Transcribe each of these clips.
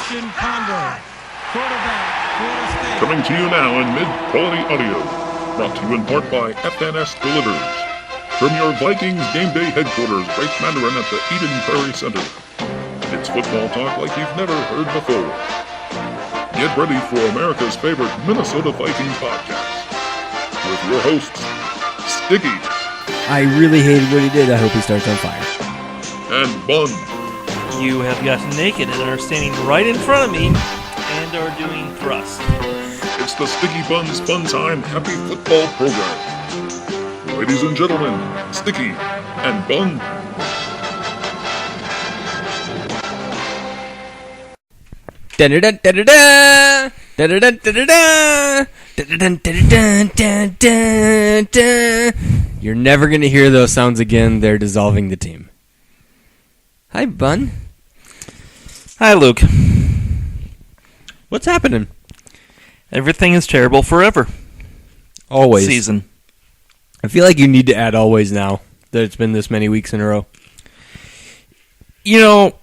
Christian Ponder, quarterback, Florida State. Coming to you now in mid-quality audio, brought to you in part by FNS Delivers. From your Vikings game day headquarters, right Mandarin at the Eden Prairie Center. It's football talk like you've never heard before. Get ready for America's favorite Minnesota Vikings podcast. With your hosts, Sticky. I really hated what he did. I hope he starts on fire. And Bun. You have gotten naked and are standing right in front of me and are doing thrust. It's the Sticky Buns Fun Time Happy Football Program. Ladies and gentlemen, Sticky and Bun. You're never going to hear those sounds again. They're dissolving the team. Hi, Bun. Hi, Luke. What's happening? Everything is terrible forever. Always. Season. I feel like you need to add always now that it's been this many weeks in a row. You know,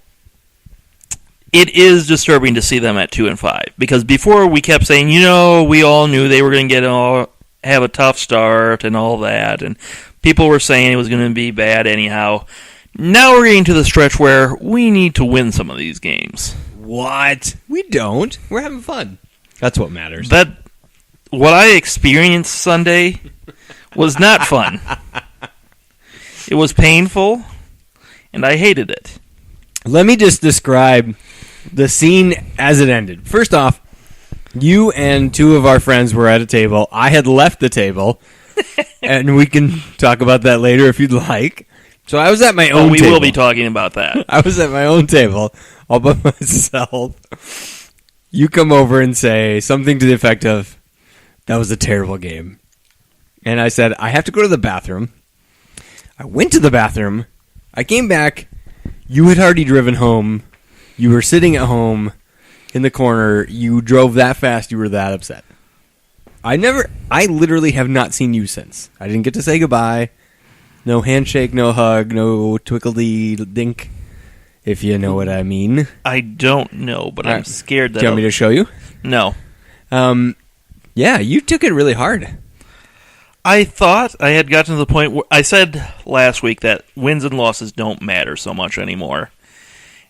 it is disturbing to see them at 2-5 because before we kept saying, we all knew they were going to have a tough start and all that, and people were saying it was going to be bad anyhow. Now we're getting to the stretch where we need to win some of these games. What? We don't. We're having fun. That's what matters. What I experienced Sunday was not fun. It was painful, and I hated it. Let me just describe the scene as it ended. First off, you and two of our friends were at a table. I had left the table, and we can talk about that later if you'd like. So I was at my own table. We will be talking about that. I was at my own table all by myself. You come over and say something to the effect of, "That was a terrible game." And I said, "I have to go to the bathroom." I went to the bathroom. I came back. You had already driven home. You were sitting at home in the corner. You drove that fast. You were that upset. I literally have not seen you since. I didn't get to say goodbye. No handshake, no hug, no twickle-dee-dink, if you know what I mean. I don't know, but I'm scared that... Do you want me to show you? No. Yeah, you took it really hard. I thought I had gotten to the point where... I said last week that wins and losses don't matter so much anymore.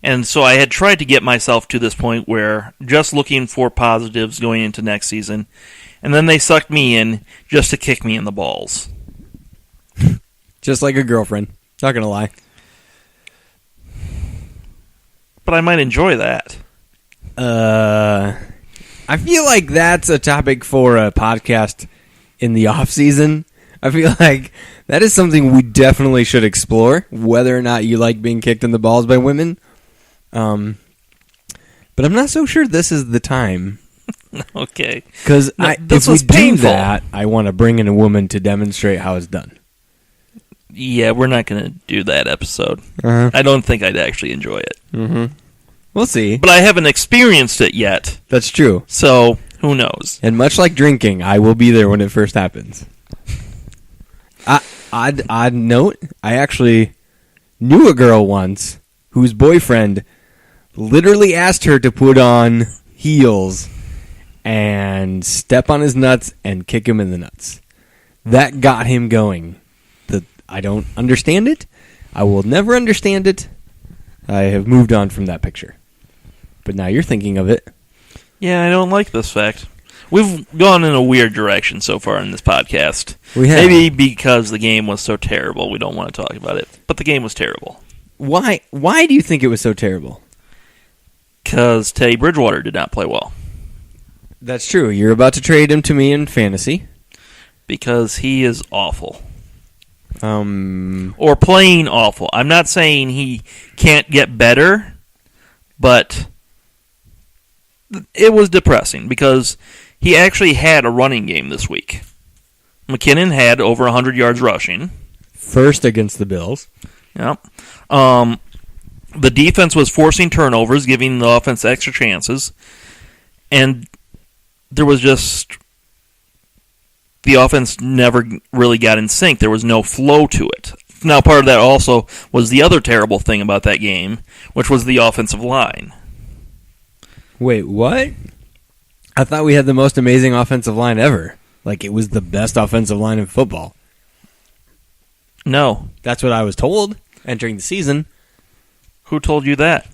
And so I had tried to get myself to this point where just looking for positives going into next season, and then they sucked me in just to kick me in the balls. Just like a girlfriend. Not going to lie. But I might enjoy that. I feel like that's a topic for a podcast in the off season. I feel like that is something we definitely should explore, whether or not you like being kicked in the balls by women. But I'm not so sure this is the time. Okay. Because if we do that, I want to bring in a woman to demonstrate how it's done. Yeah, we're not going to do that episode. Uh-huh. I don't think I'd actually enjoy it. Mm-hmm. We'll see. But I haven't experienced it yet. That's true. So, who knows? And much like drinking, I will be there when it first happens. Odd note, I actually knew a girl once whose boyfriend literally asked her to put on heels and step on his nuts and kick him in the nuts. That got him going. I don't understand it. I will never understand it. I have moved on from that picture. But now you're thinking of it. Yeah, I don't like this fact. We've gone in a weird direction so far in this podcast. We have. Maybe because the game was so terrible, we don't want to talk about it. But the game was terrible. Why do you think it was so terrible? Because Teddy Bridgewater did not play well. That's true. You're about to trade him to me in fantasy. Because he is awful. Or playing awful. I'm not saying he can't get better, but it was depressing because he actually had a running game this week. McKinnon had over 100 yards rushing. First against the Bills. Yep. The defense was forcing turnovers, giving the offense extra chances, and there was just... the offense never really got in sync. There was no flow to it. Now, part of that also was the other terrible thing about that game, which was the offensive line. Wait, what? I thought we had the most amazing offensive line ever. Like, it was the best offensive line in football. No. That's what I was told entering the season. Who told you that?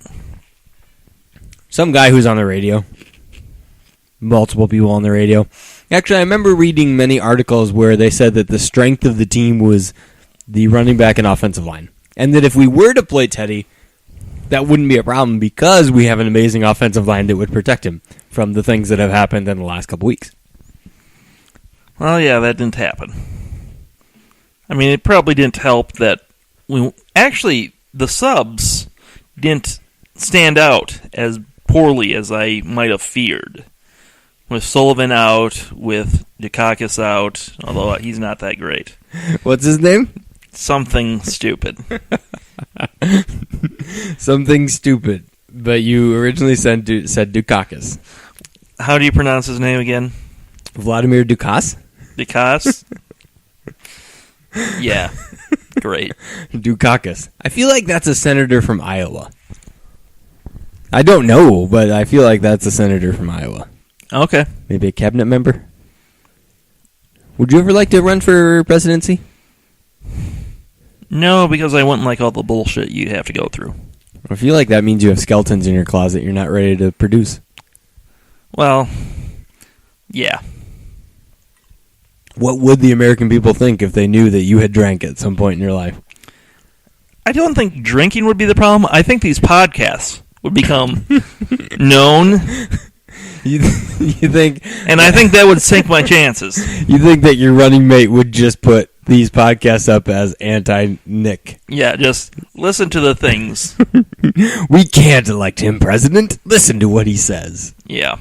Some guy who's on the radio. Multiple people on the radio. Actually, I remember reading many articles where they said that the strength of the team was the running back and offensive line. And that if we were to play Teddy, that wouldn't be a problem because we have an amazing offensive line that would protect him from the things that have happened in the last couple weeks. Well, yeah, that didn't happen. I mean, it probably didn't help that the subs didn't stand out as poorly as I might have feared. With Sullivan out, with Dukakis out, although he's not that great. What's his name? Something stupid. Something stupid. But you originally said Dukakis. How do you pronounce his name again? Vladimir Dukas? Dukas? Yeah. Great. Dukakis. I feel like that's a senator from Iowa. I don't know, but I feel like that's a senator from Iowa. Okay. Maybe a cabinet member? Would you ever like to run for presidency? No, because I wouldn't like all the bullshit you'd have to go through. I feel like that means you have skeletons in your closet you're not ready to produce. Well, yeah. What would the American people think if they knew that you had drank at some point in your life? I don't think drinking would be the problem. I think these podcasts would become known. You think, and I think that would sink my chances. You think that your running mate would just put these podcasts up as anti-Nick? Yeah, just listen to the things. We can't elect him president. Listen to what he says. Yeah.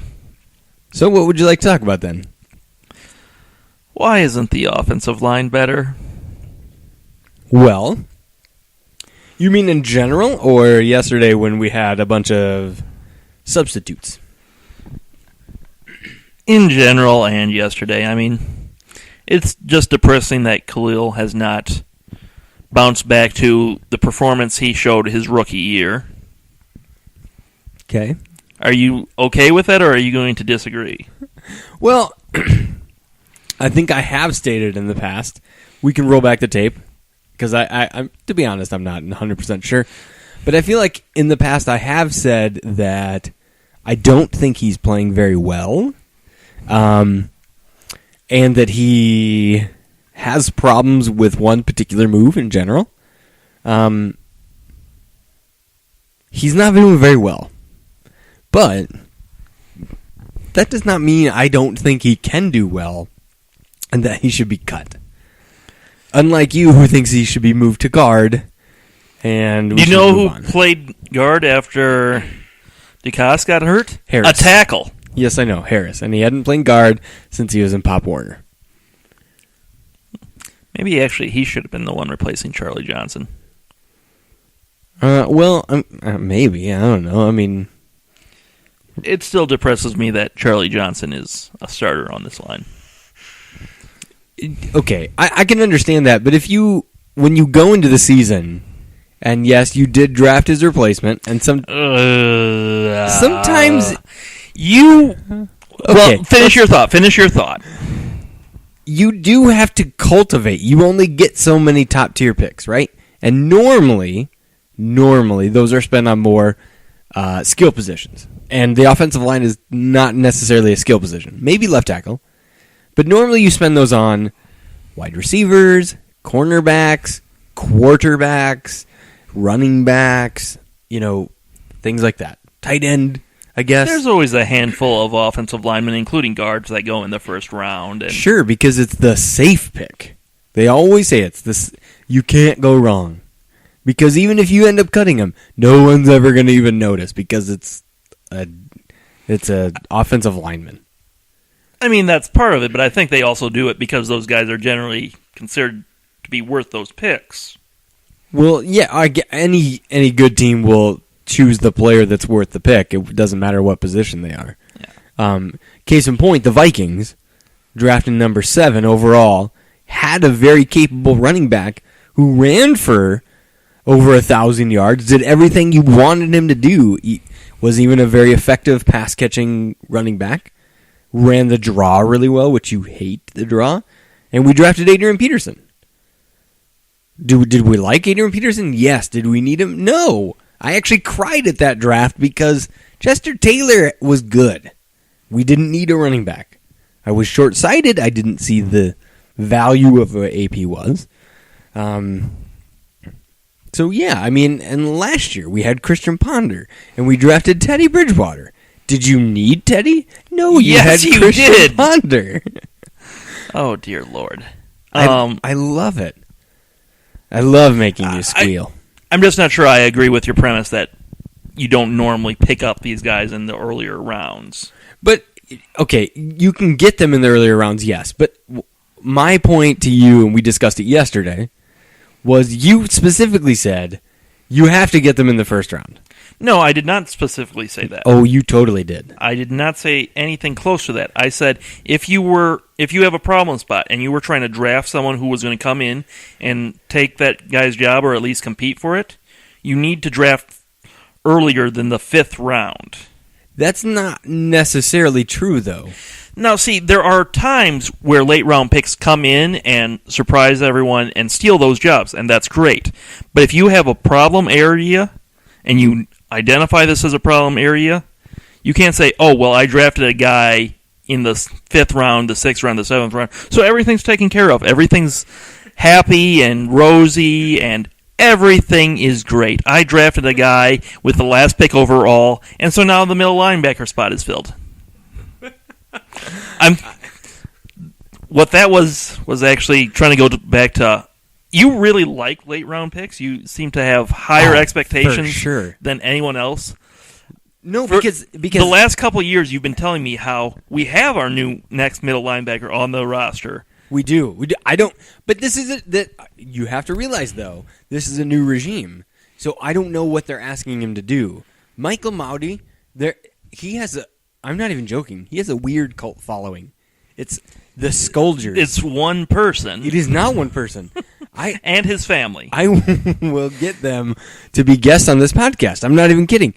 So what would you like to talk about then? Why isn't the offensive line better? Well, you mean in general, or yesterday when we had a bunch of substitutes? In general and yesterday. I mean, it's just depressing that Khalil has not bounced back to the performance he showed his rookie year. Okay. Are you okay with that, or are you going to disagree? Well, I think I have stated in the past. We can roll back the tape, because I'm to be honest, I'm not 100% sure. But I feel like in the past I have said that I don't think he's playing very well. And that he has problems with one particular move in general. He's not doing very well. But that does not mean I don't think he can do well and that he should be cut. Unlike you, who thinks he should be moved to guard. And do you know who played guard after DeCoste got hurt? Harris. A tackle. Yes, I know, Harris. And he hadn't played guard since he was in Pop Warner. Maybe actually he should have been the one replacing Charlie Johnson. Well, maybe. I don't know. I mean, it still depresses me that Charlie Johnson is a starter on this line. Okay, I can understand that, but when you go into the season, and yes, you did draft his replacement, and sometimes you... Okay, well, finish your thought. You do have to cultivate. You only get so many top-tier picks, right? And normally, those are spent on more skill positions. And the offensive line is not necessarily a skill position. Maybe left tackle. But normally you spend those on wide receivers, cornerbacks, quarterbacks, running backs, things like that. Tight end, I guess. There's always a handful of offensive linemen, including guards, that go in the first round. And sure, because it's the safe pick. They always say it's this. You can't go wrong. Because even if you end up cutting him, no one's ever going to even notice because it's a offensive lineman. I mean, that's part of it, but I think they also do it because those guys are generally considered to be worth those picks. Well, yeah, any good team will choose the player that's worth the pick. It doesn't matter what position they are. Yeah. Case in point, the Vikings, drafting number 7 overall, had a very capable running back who ran for over 1,000 yards, did everything you wanted him to do. was even a very effective pass-catching running back. Ran the draw really well, which you hate the draw. And we drafted Adrian Peterson. Did we like Adrian Peterson? Yes. Did we need him? No. I actually cried at that draft because Chester Taylor was good. We didn't need a running back. I was short-sighted. I didn't see the value of what AP was. So, yeah, I mean, and last year we had Christian Ponder, and we drafted Teddy Bridgewater. Did you need Teddy? No, Yes, had you Christian did. Ponder. Oh, dear Lord. I love it. I love making you squeal. I'm just not sure I agree with your premise that you don't normally pick up these guys in the earlier rounds. But, okay, you can get them in the earlier rounds, yes. But my point to you, and we discussed it yesterday, was you specifically said you have to get them in the first round. No, I did not specifically say that. Oh, you totally did. I did not say anything close to that. I said if you have a problem spot and you were trying to draft someone who was going to come in and take that guy's job or at least compete for it, you need to draft earlier than the 5th round. That's not necessarily true, though. Now, see, there are times where late-round picks come in and surprise everyone and steal those jobs, and that's great. But if you have a problem area and you identify this as a problem area, you can't say, oh, well, I drafted a guy in the 5th round, the 6th round, the 7th round, so everything's taken care of. Everything's happy and rosy, and everything is great. I drafted a guy with the last pick overall, and so now the middle linebacker spot is filled. What that was actually trying to go back to. You really like late round picks. You seem to have higher expectations than anyone else. No, For because the last couple of years, you've been telling me how we have our new next middle linebacker on the roster. we do. I don't. But this is that you have to realize though. This is a new regime, so I don't know what they're asking him to do. Michael Maudy, he has a. I'm not even joking. He has a weird cult following. It's the Scoldgers. It's one person. It is not one person. And his family. I will get them to be guests on this podcast. I'm not even kidding.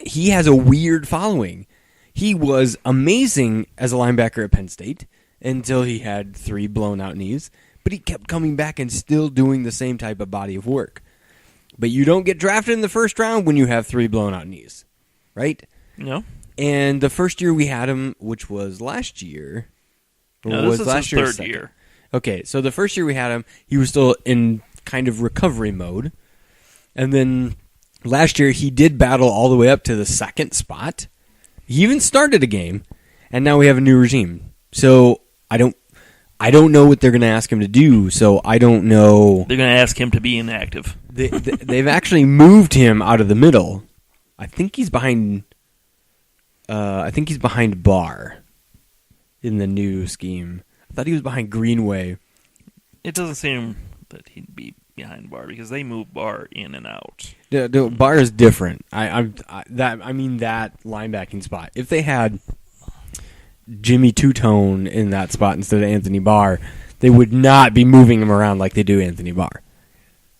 He has a weird following. He was amazing as a linebacker at Penn State until he had 3 blown out knees. But he kept coming back and still doing the same type of body of work. But you don't get drafted in the first round when you have 3 blown out knees. Right? No. And the first year we had him, which was last year. No, this is last his year's 3rd year. Okay, so the first year we had him, he was still in kind of recovery mode. And then last year he did battle all the way up to the 2nd spot. He even started a game, and now we have a new regime. So I don't know what they're going to ask him to do, so I don't know. They're going to ask him to be inactive. They've actually moved him out of the middle. I think he's behind Barr in the new scheme. I thought he was behind Greenway. It doesn't seem that he'd be behind Barr because they move Barr in and out. The Barr is different. I mean that linebacking spot. If they had Jimmy Two-Tone in that spot instead of Anthony Barr, they would not be moving him around like they do Anthony Barr.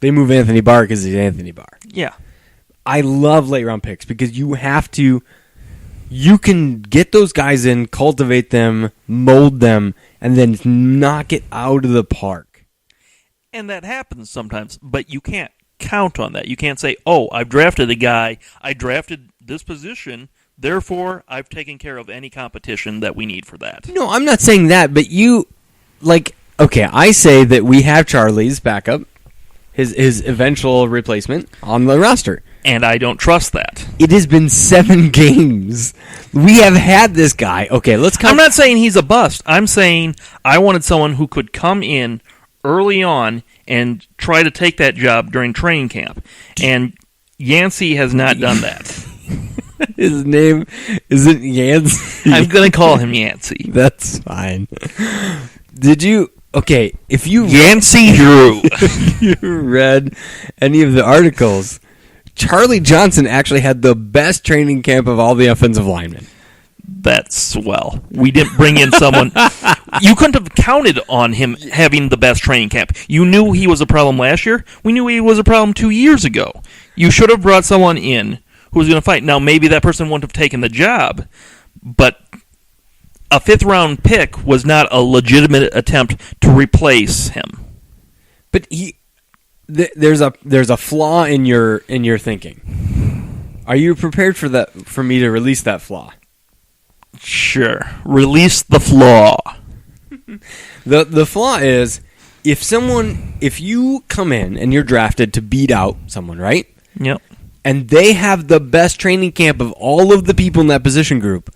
They move Anthony Barr because he's Anthony Barr. Yeah. I love late round picks because you have to. You can get those guys in, cultivate them, mold them, and then knock it out of the park. And that happens sometimes, but you can't count on that. You can't say, oh, I've drafted a guy, I drafted this position, therefore I've taken care of any competition that we need for that. No, I'm not saying that, but I say that we have Charlie's backup, his eventual replacement, on the roster. And I don't trust that. It has been 7 games. We have had this guy. Okay, let's come. I'm not saying he's a bust. I'm saying I wanted someone who could come in early on and try to take that job during training camp. And Yancey has not done that. His name isn't Yancey. I'm going to call him Yancey. That's fine. Did you... Okay, if you... Yancey Drew. you read any of the articles... Charlie Johnson actually had the best training camp of all the offensive linemen. That's swell. We didn't bring in someone... You couldn't have counted on him having the best training camp. You knew he was a problem last year. We knew he was a problem 2 years ago. You should have brought someone in who was going to fight. Now, maybe that person wouldn't have taken the job, but a 5th-round pick was not a legitimate attempt to replace him. But there's a flaw in your thinking. Are you prepared for me to release that flaw? Sure. Release the flaw. The flaw is if you come in and you're drafted to beat out someone, right? Yep. And they have the best training camp of all of the people in that position group,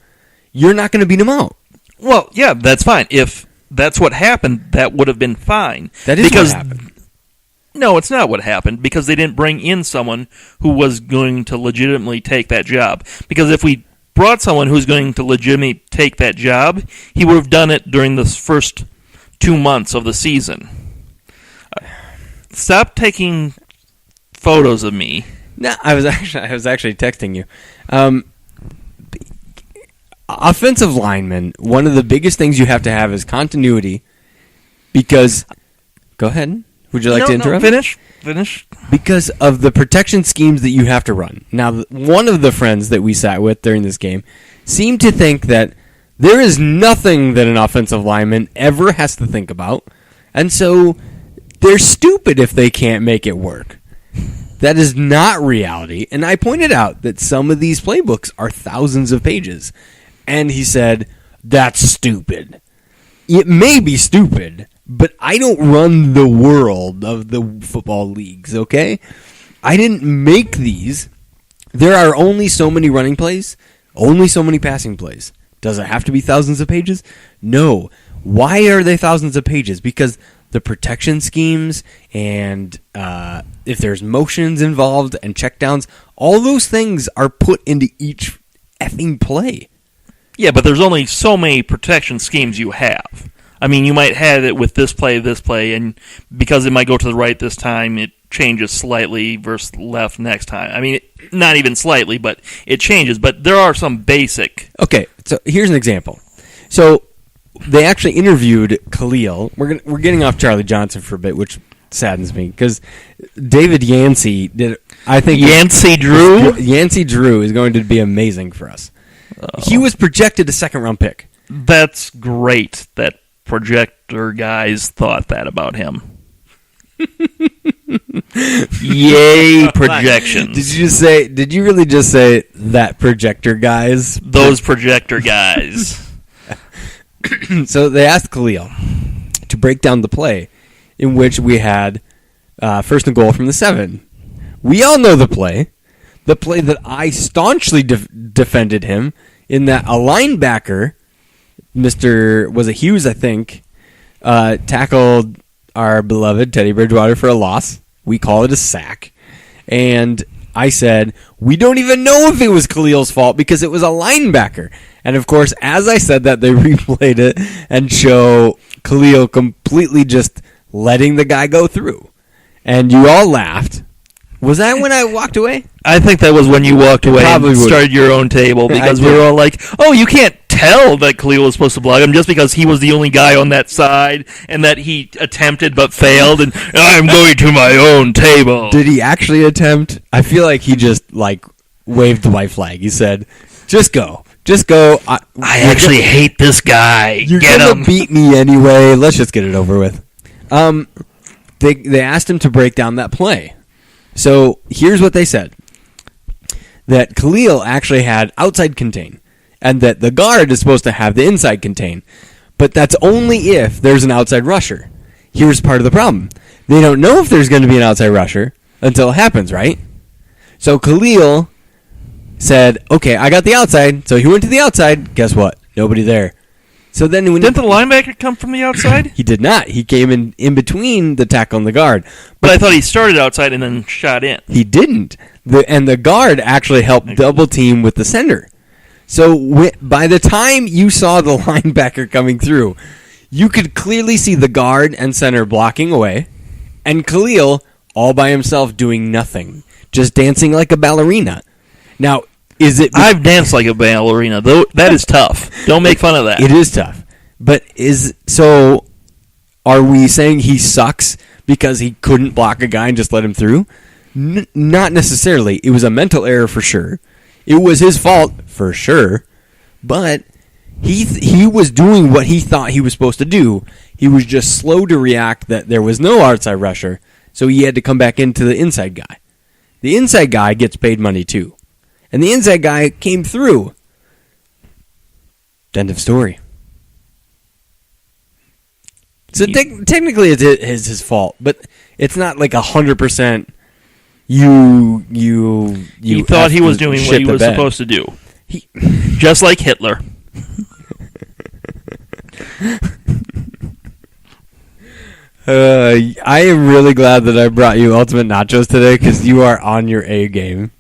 you're not going to beat them out. Well, yeah, that's fine. If that's what happened, that would have been fine. That is what happened. No, it's not what happened, because they didn't bring in someone who was going to legitimately take that job. Because if we brought someone who's going to legitimately take that job, he would have done it during the first 2 months of the season. Stop taking photos of me. No, I was actually texting you. Offensive linemen, one of the biggest things you have to have is continuity. Because, go ahead. Would you like to interrupt? Finish. Because of the protection schemes that you have to run. Now, one of the friends that we sat with during this game seemed to think that there is nothing that an offensive lineman ever has to think about, and so they're stupid if they can't make it work. That is not reality, and I pointed out that some of these playbooks are thousands of pages, and he said, "That's stupid." It may be stupid, but I don't run the world of the football leagues, okay? I didn't make these. There are only so many running plays, only so many passing plays. Does it have to be thousands of pages? No. Why are they thousands of pages? Because the protection schemes and if there's motions involved and checkdowns, all those things are put into each effing play. Yeah, but there's only so many protection schemes you have. I mean, you might have it with this play, and because it might go to the right this time, it changes slightly versus left next time. I mean, not even slightly, but it changes. But there are some basic. Okay, so here's an example. So they actually interviewed Khalil. We're getting off Charlie Johnson for a bit, which saddens me because David Yancey did. I think Yancey Drew is going to be amazing for us. He was projected a 2nd-round pick. That's great that projector guys thought that about him. Yay, projections. Did you really just say that projector guys? Those projector guys. So they asked Khalil to break down the play in which we had 1st and goal from the 7. We all know the play that I staunchly defended him in that a linebacker, was it Hughes, I think, tackled our beloved Teddy Bridgewater for a loss. We call it a sack. And I said, we don't even know if it was Khalil's fault because it was a linebacker. And, of course, as I said that, they replayed it and show Khalil completely just letting the guy go through. And you all laughed. Was that when I walked away? I think that was when you walked away and started your own table because we were all like, oh, you can't tell that Khalil was supposed to block him just because he was the only guy on that side and that he attempted but failed and I'm going to my own table. Did he actually attempt? I feel like he just waved the white flag. He said, just go. Just go. I actually hate this guy. You're Get gonna him. beat me anyway. Let's just get it over with. They asked him to break down that play. So here's what they said. That Khalil actually had outside contain. And that the guard is supposed to have the inside contain. But that's only if there's an outside rusher. Here's part of the problem. They don't know if there's going to be an outside rusher until it happens, right? So Khalil said, okay, I got the outside. So he went to the outside. Guess what? Nobody there. So then Didn't the linebacker come from the outside? He did not. He came in between the tackle and the guard. But I thought he started outside and then shot in. He didn't. And the guard actually helped double team with the center. So by the time you saw the linebacker coming through, you could clearly see the guard and center blocking away, and Khalil all by himself doing nothing, just dancing like a ballerina. Now, is it? I've danced like a ballerina, though. That is tough. Don't make fun of that. It is tough, but are we saying he sucks because he couldn't block a guy and just let him through? Not necessarily. It was a mental error for sure. It was his fault for sure. But he was doing what he thought he was supposed to do. He was just slow to react that there was no outside rusher, so he had to come back into the inside guy. The inside guy gets paid money too. And the inside guy came through. End of story. So technically it's his fault, but it's not like 100% He thought he was doing what he was supposed to do. Just like Hitler. I am really glad that I brought you Ultimate Nachos today because you are on your A game.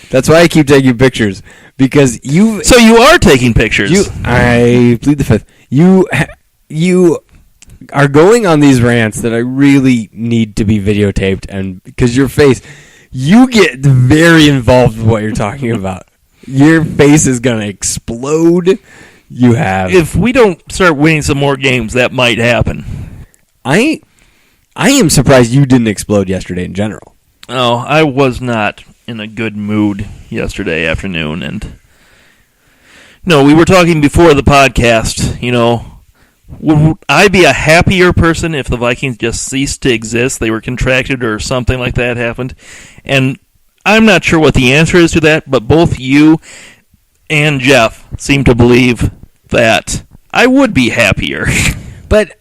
That's why I keep taking pictures because you. So you are taking pictures. I plead the fifth. You are going on these rants that I really need to be videotaped, and because your face, you get very involved with what you're talking about. Your face is gonna explode. If we don't start winning some more games, that might happen. I am surprised you didn't explode yesterday in general. Oh, I was not in a good mood yesterday afternoon, and no, we were talking before the podcast. Would I be a happier person if the Vikings just ceased to exist? They were contracted or something like that happened, and I'm not sure what the answer is to that. But both you and Jeff seem to believe that I would be happier. But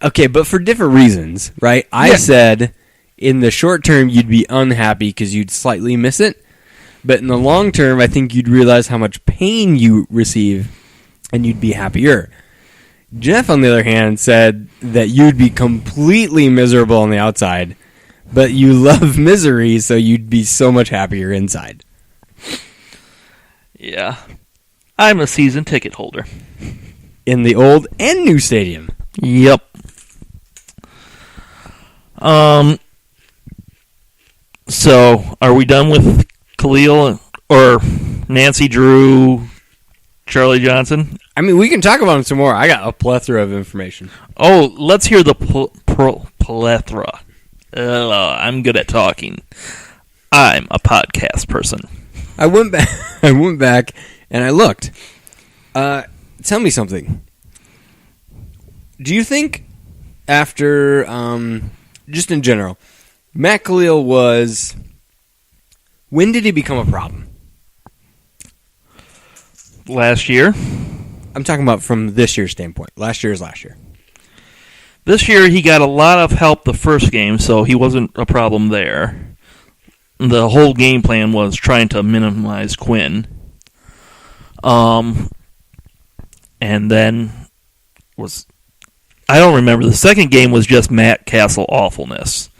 for different reasons, right? I said in the short term you'd be unhappy because you'd slightly miss it. But in the long term, I think you'd realize how much pain you receive and you'd be happier. Jeff, on the other hand, said that you'd be completely miserable on the outside, but you love misery, so you'd be so much happier inside. Yeah. I'm a season ticket holder. In the old and new stadium. Yep. So, are we done with Khalil or Nancy Drew, Charlie Johnson? I mean, we can talk about him some more. I got a plethora of information. Oh, let's hear the plethora. I'm good at talking. I'm a podcast person. I went back and I looked. Tell me something. Do you think after, just in general, Matt Khalil was... When did he become a problem? Last year. I'm talking about from this year's standpoint. Last year is last year. This year he got a lot of help the first game, so he wasn't a problem there. The whole game plan was trying to minimize Quinn. And then I don't remember. The second game was just Matt Castle awfulness.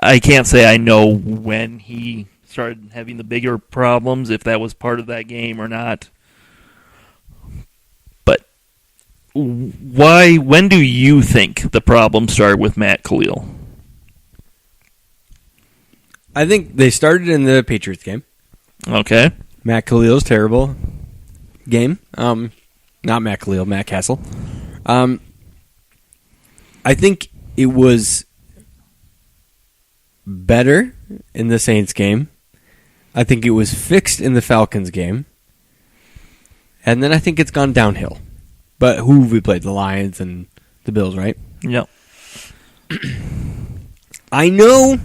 I can't say I know when he started having the bigger problems, if that was part of that game or not. But when do you think the problem started with Matt Khalil? I think they started in the Patriots game. Okay. Matt Khalil's terrible game. Not Matt Khalil, Matt Castle. I think it was better in the Saints game. I think it was fixed in the Falcons game. And then I think it's gone downhill. But who have we played? The Lions and the Bills, right? Yep. I know...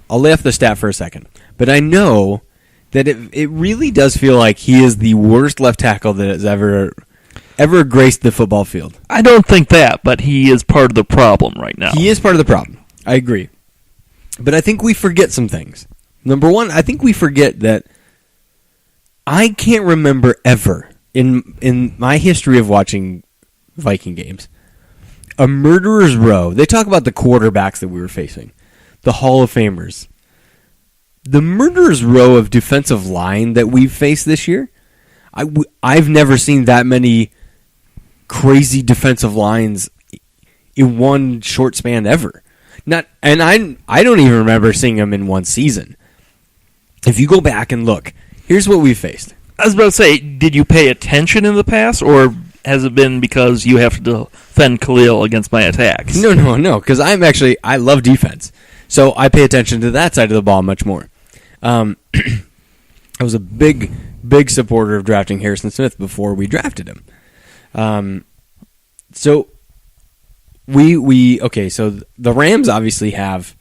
I'll lay off the stat for a second. But I know that it really does feel like he is the worst left tackle that has ever graced the football field. I don't think that, but he is part of the problem right now. He is part of the problem. I agree. But I think we forget some things. Number one, I think we forget that I can't remember ever in my history of watching Viking games a murderer's row. They talk about the quarterbacks that we were facing, the Hall of Famers. The murderer's row of defensive line that we've faced this year, I've never seen that many crazy defensive lines in one short span ever. I don't even remember seeing them in one season. If you go back and look, here's what we faced. I was about to say, did you pay attention in the past, or has it been because you have to defend Khalil against my attacks? No, because I love defense. So I pay attention to that side of the ball much more. I was a big supporter of drafting Harrison Smith before we drafted him. So so the Rams obviously have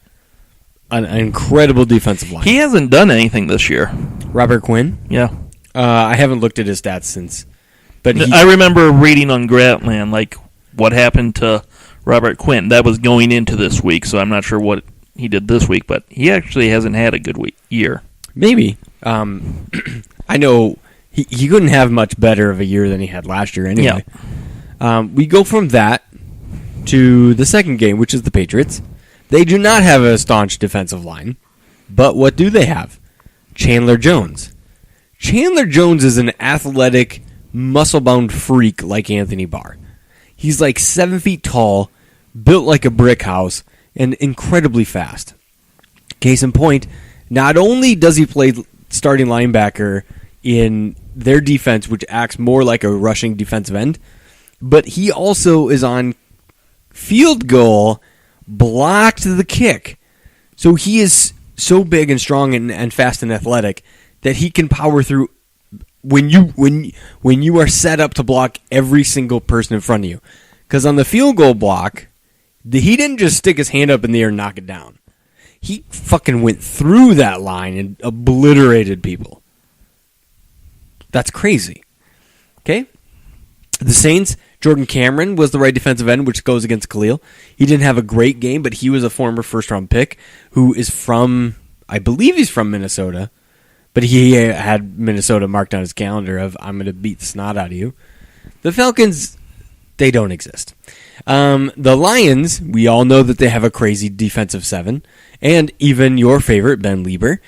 an incredible defensive line. He hasn't done anything this year. Robert Quinn? Yeah. I haven't looked at his stats since. But I remember reading on Grantland, like, what happened to Robert Quinn. That was going into this week, so I'm not sure what he did this week, but he actually hasn't had a good year. Maybe. I know he couldn't have much better of a year than he had last year anyway. Yeah. We go from that to the second game, which is the Patriots. They do not have a staunch defensive line, but what do they have? Chandler Jones. Chandler Jones is an athletic, muscle-bound freak like Anthony Barr. He's like 7 feet tall, built like a brick house, and incredibly fast. Case in point, not only does he play starting linebacker in their defense, which acts more like a rushing defensive end, but he also is on field goal, blocked the kick. So he is so big and strong and fast and athletic that he can power through when you are set up to block every single person in front of you. Because on the field goal block, he didn't just stick his hand up in the air and knock it down. He fucking went through that line and obliterated people. That's crazy. Okay? The Saints, Jordan Cameron was the right defensive end, which goes against Khalil. He didn't have a great game, but he was a former first-round pick who is from, I believe he's from Minnesota, but he had Minnesota marked on his calendar of, I'm going to beat the snot out of you. The Falcons, they don't exist. The Lions, we all know that they have a crazy defensive seven, and even your favorite, Ben Lieber,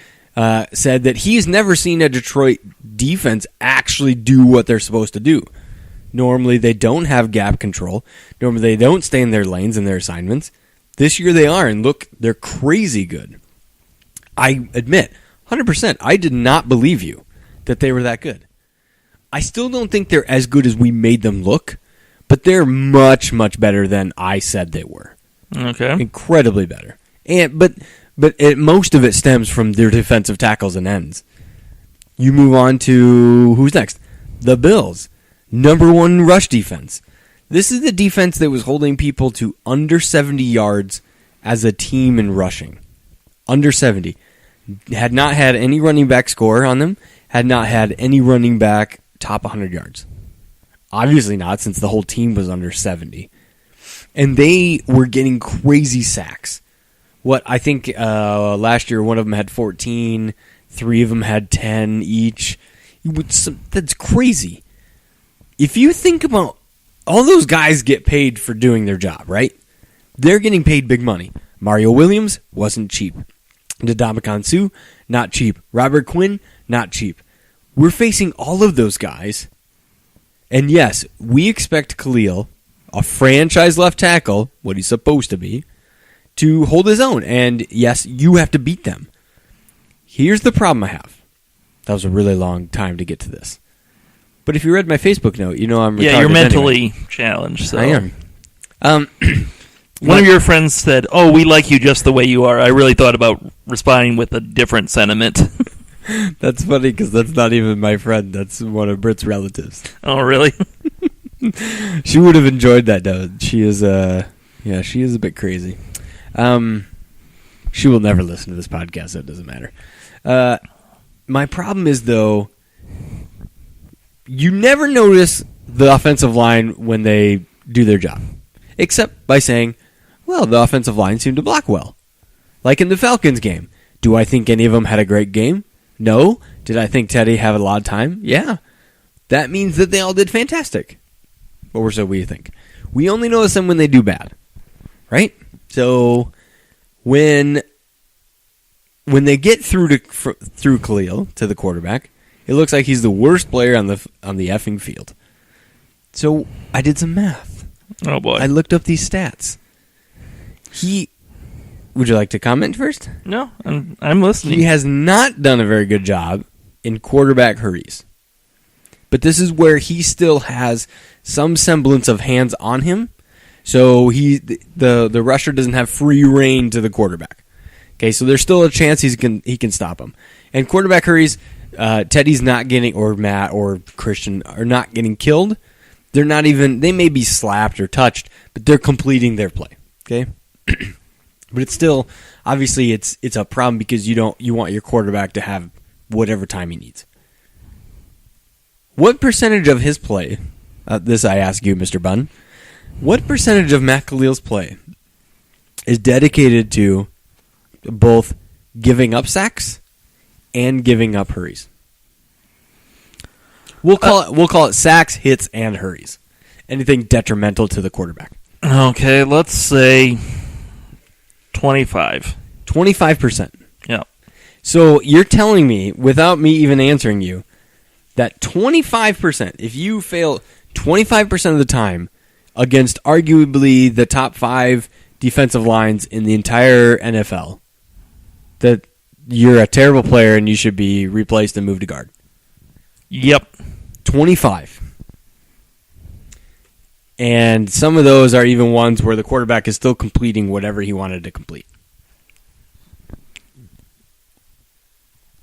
said that he's never seen a Detroit defense actually do what they're supposed to do. Normally, they don't have gap control. Normally, they don't stay in their lanes and their assignments. This year, they are, and look, they're crazy good. I admit, 100%, I did not believe you that they were that good. I still don't think they're as good as we made them look, but they're much, much better than I said they were. Okay. Incredibly better. But most of it stems from their defensive tackles and ends. You move on to, who's next? The Bills. Number one rush defense. This is the defense that was holding people to under 70 yards as a team in rushing. Under 70. Had not had any running back score on them. Had not had any running back top 100 yards. Obviously not, since the whole team was under 70. And they were getting crazy sacks. What I think last year, one of them had 14. 3 of them had 10 each. That's crazy. If you think about all those guys get paid for doing their job, right? They're getting paid big money. Mario Williams wasn't cheap. Ndamukong Suh, not cheap. Robert Quinn, not cheap. We're facing all of those guys. And yes, we expect Khalil, a franchise left tackle, what he's supposed to be, to hold his own. And yes, you have to beat them. Here's the problem I have. That was a really long time to get to this. But if you read my Facebook note, you know I'm retarded. Yeah, you're mentally challenged. So. I am. One of your friends said, "Oh, we like you just the way you are." I really thought about responding with a different sentiment. That's funny because that's not even my friend. That's one of Britt's relatives. Oh, really? She would have enjoyed that, though. She is, she is a bit crazy. She will never listen to this podcast, so it doesn't matter. My problem is, though, you never notice the offensive line when they do their job, except by saying, well, the offensive line seemed to block well. Like in the Falcons game. Do I think any of them had a great game? No. Did I think Teddy had a lot of time? Yeah. That means that they all did fantastic. Or so we think. We only notice them when they do bad. Right? So when they get through Khalil to the quarterback, it looks like he's the worst player on the effing field. So I did some math. Oh boy! I looked up these stats. Would you like to comment first? No, I'm listening. He has not done a very good job in quarterback hurries. but this is where he still has some semblance of hands on him. So the rusher doesn't have free reign to the quarterback. Okay, so there's still a chance he can stop him. And quarterback hurries, Teddy's not getting, or Matt or Christian are not getting killed. They're not even, they may be slapped or touched, but they're completing their play. Okay? But it's still, obviously it's a problem because you want your quarterback to have whatever time he needs. What percentage of his play, this I ask you, Mr. Bunn, what percentage of Matt Khalil's play is dedicated to both giving up sacks and giving up hurries? We'll call it sacks, hits, and hurries. Anything detrimental to the quarterback. Okay, let's say 25. 25%. Yeah. So you're telling me, without me even answering you, that 25%, if you fail 25% of the time against arguably the top 5 defensive lines in the entire NFL, that you're a terrible player and you should be replaced and moved to guard. Yep. 25. And some of those are even ones where the quarterback is still completing whatever he wanted to complete.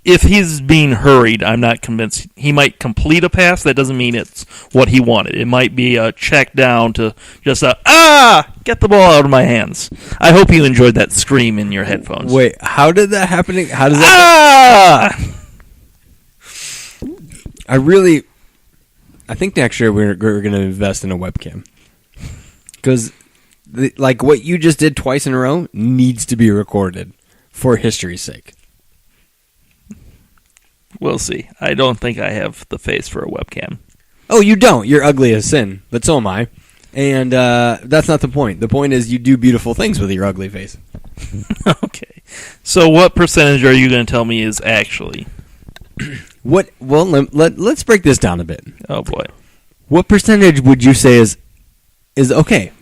If he's being hurried, I'm not convinced. He might complete a pass. That doesn't mean it's what he wanted. It might be a check down to just get the ball out of my hands. I hope you enjoyed that scream in your headphones. Wait, how did that happen? How does that? I think next year we're going to invest in a webcam. Because, like, what you just did twice in a row needs to be recorded for history's sake. We'll see. I don't think I have the face for a webcam. Oh, you don't. You're ugly as sin, but so am I. And that's not the point. The point is you do beautiful things with your ugly face. Okay. So what percentage are you going to tell me is actually? What? Well, let's break this down a bit. Oh, boy. What percentage would you say is okay?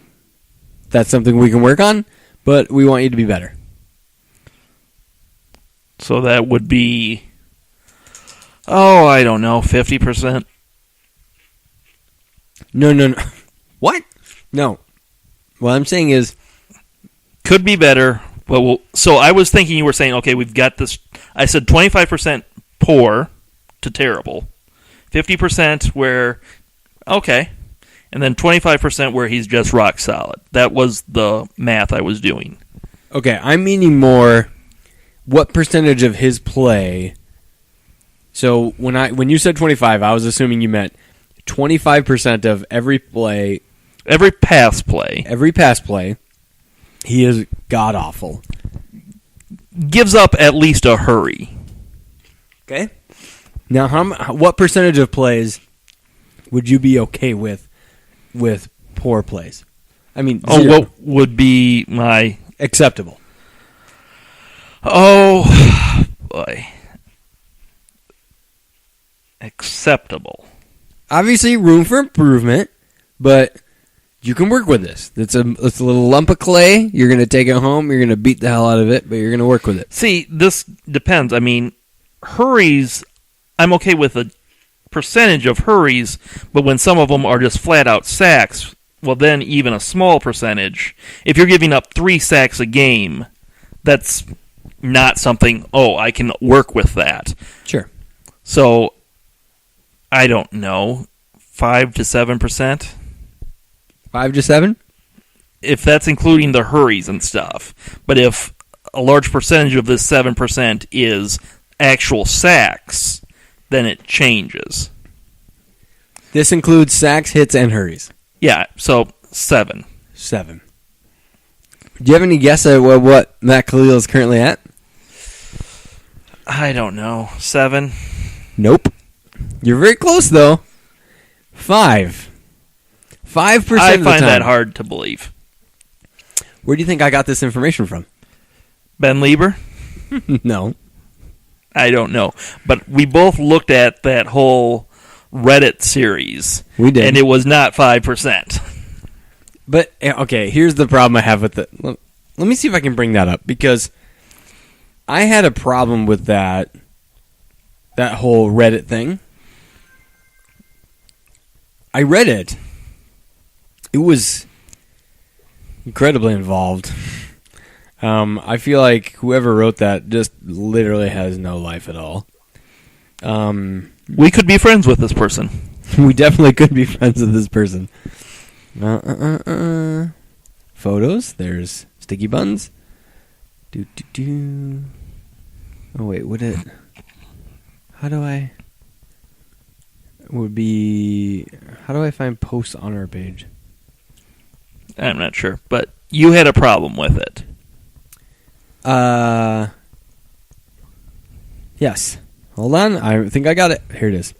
That's something we can work on, but we want you to be better. So that would be, I don't know, 50%? No. What? No. What I'm saying is, could be better, but so I was thinking you were saying, okay, we've got this. I said 25% poor to terrible, 50% where, okay, and then 25% where he's just rock solid. That was the math I was doing. okay, I'm meaning more what percentage of his play. So when you said 25, I was assuming you meant 25% of every play, every pass play, he is god-awful. Gives up at least a hurry. Okay. Now, what percentage of plays would you be okay with poor plays? I mean, zero. What would be my acceptable? Oh, boy. Acceptable. Obviously, room for improvement, but you can work with this. It's a little lump of clay. You're going to take it home. You're going to beat the hell out of it, but you're going to work with it. See, this depends. I mean, hurries, I'm okay with a percentage of hurries, but when some of them are just flat-out sacks, well, then even a small percentage. If you're giving up 3 sacks a game, that's not something, I can work with that. Sure. So, I don't know, 5 to 7%? 5 to 7? If that's including the hurries and stuff. But if a large percentage of this 7% is actual sacks, then it changes. This includes sacks, hits, and hurries. Yeah, so 7. 7. Do you have any guess at what Matt Khalil is currently at? I don't know. 7? Nope. You're very close, though. 5. 5% of the time. I find that hard to believe. Where do you think I got this information from? Ben Lieber? No. I don't know. But we both looked at that whole Reddit series. We did. And it was not 5%. But, okay, here's the problem I have with it. Let me see if I can bring that up, because I had a problem with that whole Reddit thing. I read it. It was incredibly involved. I feel like whoever wrote that just literally has no life at all. We could be friends with this person. We definitely could be friends with this person. Photos. There's sticky buns. Oh wait, would it? How do I? Would be? How do I find posts on our page? I'm not sure, but you had a problem with it. Yes. Hold on. I think I got it. Here it is.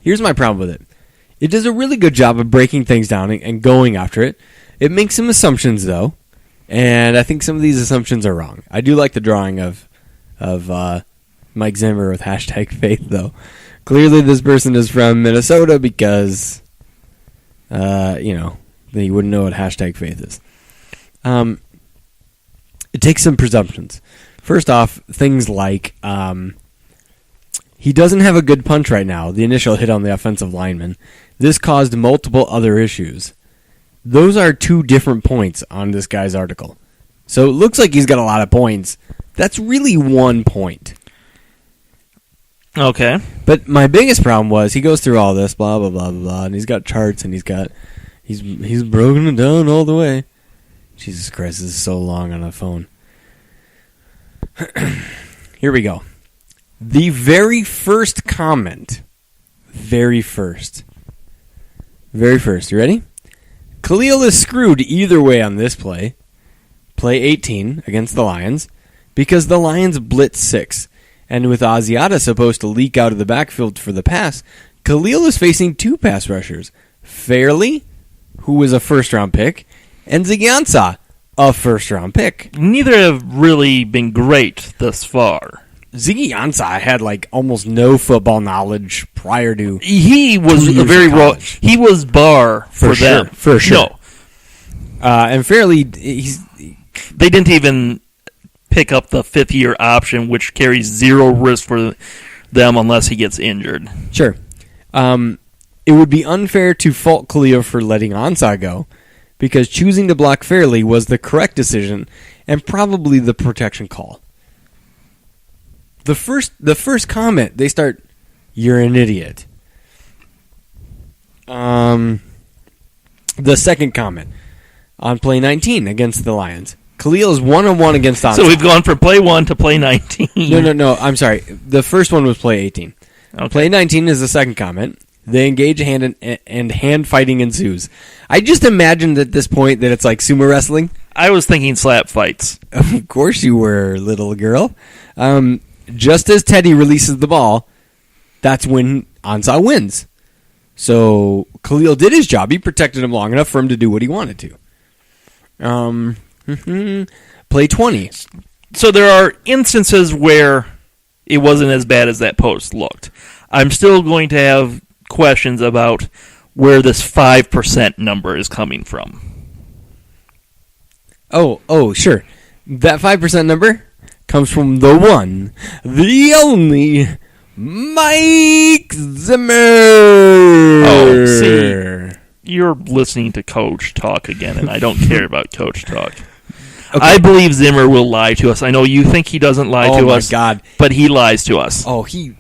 Here's my problem with it. It does a really good job of breaking things down and going after it. It makes some assumptions, though, and I think some of these assumptions are wrong. I do like the drawing of Mike Zimmer with #faith, though. Clearly, this person is from Minnesota because, they wouldn't know what #faith is. It takes some presumptions. First off, things like he doesn't have a good punch right now, the initial hit on the offensive lineman. This caused multiple other issues. Those are 2 different points on this guy's article. So it looks like he's got a lot of points. That's really 1 point. Okay. But my biggest problem was he goes through all this, blah, blah, blah, blah, blah, and he's got charts, and he's broken it down all the way. Jesus Christ, this is so long on a phone. Here we go. The very first comment. Very first. You ready? Khalil is screwed either way on this play. Play 18 against the Lions. Because the Lions blitz 6. And with Asiata supposed to leak out of the backfield for the pass, Khalil is facing 2 pass rushers. Fairley, who was a first-round pick, and Ziggy, a first-round pick. Neither have really been great thus far. Ziggy Ansah had almost no football knowledge prior to. He was 2 years a very of college. he was bar for them. For sure. No, And Fairley, they didn't even pick up the 5th-year option, which carries 0 risk for them unless he gets injured. Sure. It would be unfair to fault Khalil for letting Ansah go, because choosing to block Fairley was the correct decision and probably the protection call. The first comment, they start, "You're an idiot." The second comment, on play 19 against the Lions, Khalil is 1-on-1 against Ansah. So we've gone from play 1 to play 19. No, I'm sorry. The first one was play 18. Okay. Play 19 is the second comment. They engage and hand fighting ensues. I just imagined at this point that it's like sumo wrestling. I was thinking slap fights. Of course you were, little girl. Just as Teddy releases the ball, that's when Ansah wins. So Khalil did his job. He protected him long enough for him to do what he wanted to. Play 20. So there are instances where it wasn't as bad as that post looked. I'm still going to have questions about where this 5% number is coming from. Oh, sure. That 5% number comes from the one, the only, Mike Zimmer. Oh, see, you're listening to Coach Talk again, and I don't care about Coach Talk. Okay. I believe Zimmer will lie to us. I know you think he doesn't lie to us. Oh, my God. But he lies to us. Oh, he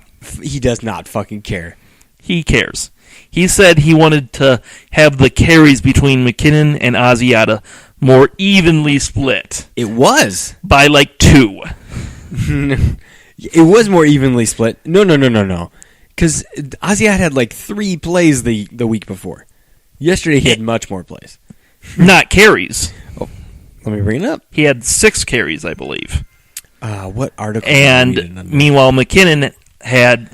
does not fucking care. He cares. He said he wanted to have the carries between McKinnon and Asiata more evenly split. It was. By 2. It was more evenly split. No. Because Asiata had 3 plays the week before. Yesterday he had much more plays. Not carries. Oh, let me bring it up. He had 6 carries, I believe. What article? And meanwhile, McKinnon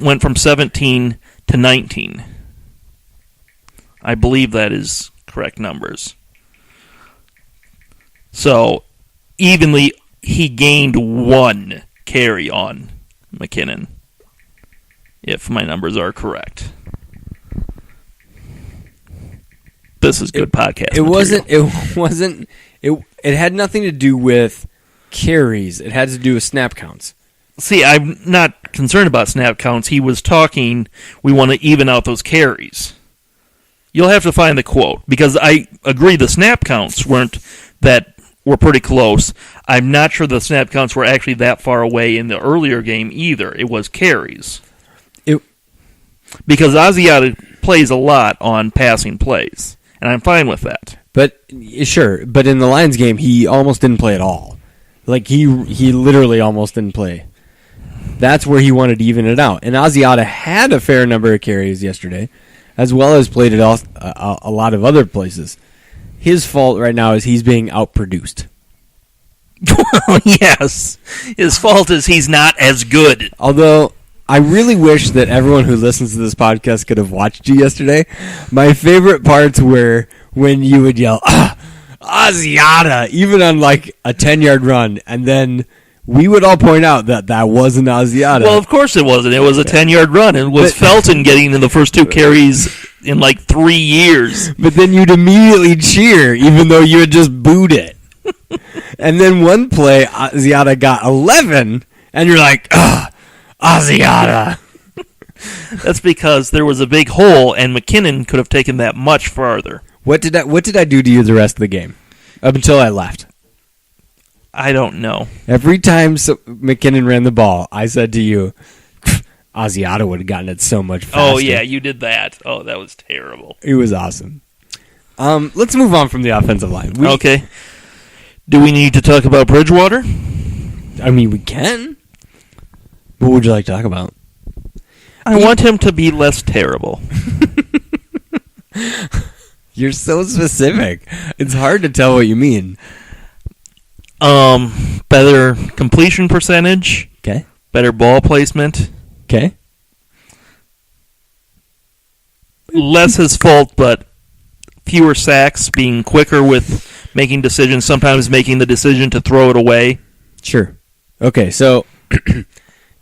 went from 17 to 19. I believe that is correct numbers. So, evenly, he gained 1 carry on McKinnon, if my numbers are correct. This is good podcast material. It had nothing to do with carries. It had to do with snap counts. See, I'm not concerned about snap counts. He was talking, we want to even out those carries. You'll have to find the quote, because I agree the snap counts were pretty close. I'm not sure the snap counts were actually that far away in the earlier game either. It was carries. Because Asiata plays a lot on passing plays, and I'm fine with that. But sure, but in the Lions game, he almost didn't play at all. Like he literally almost didn't play. That's where he wanted to even it out. And Asiata had a fair number of carries yesterday, as well as played it off a lot of other places. His fault right now is he's being outproduced. Yes, his fault is he's not as good. Although I really wish that everyone who listens to this podcast could have watched you yesterday. My favorite parts were when you would yell, Asiata, even on like a 10-yard run, and then we would all point out that wasn't Asiata. Well, of course it wasn't. It was a 10-yard run. It was Felton getting in the first 2 carries in like 3 years. But then you'd immediately cheer, even though you had just booed it. And then one play, Asiata got 11, and you're like, Asiata. That's because there was a big hole, and McKinnon could have taken that much farther. What did I do to you the rest of the game? Up until I left. I don't know. Every time McKinnon ran the ball, I said to you, Asiata would have gotten it so much faster. Oh, yeah, you did that. Oh, that was terrible. It was awesome. Let's move on from the offensive line. Okay. Do we need to talk about Bridgewater? I mean, we can. What would you like to talk about? I want him to be less terrible. You're so specific. It's hard to tell what you mean. Better completion percentage. Okay. Better ball placement. Okay. Less his fault, but fewer sacks, being quicker with making decisions, sometimes making the decision to throw it away. Sure. Okay, so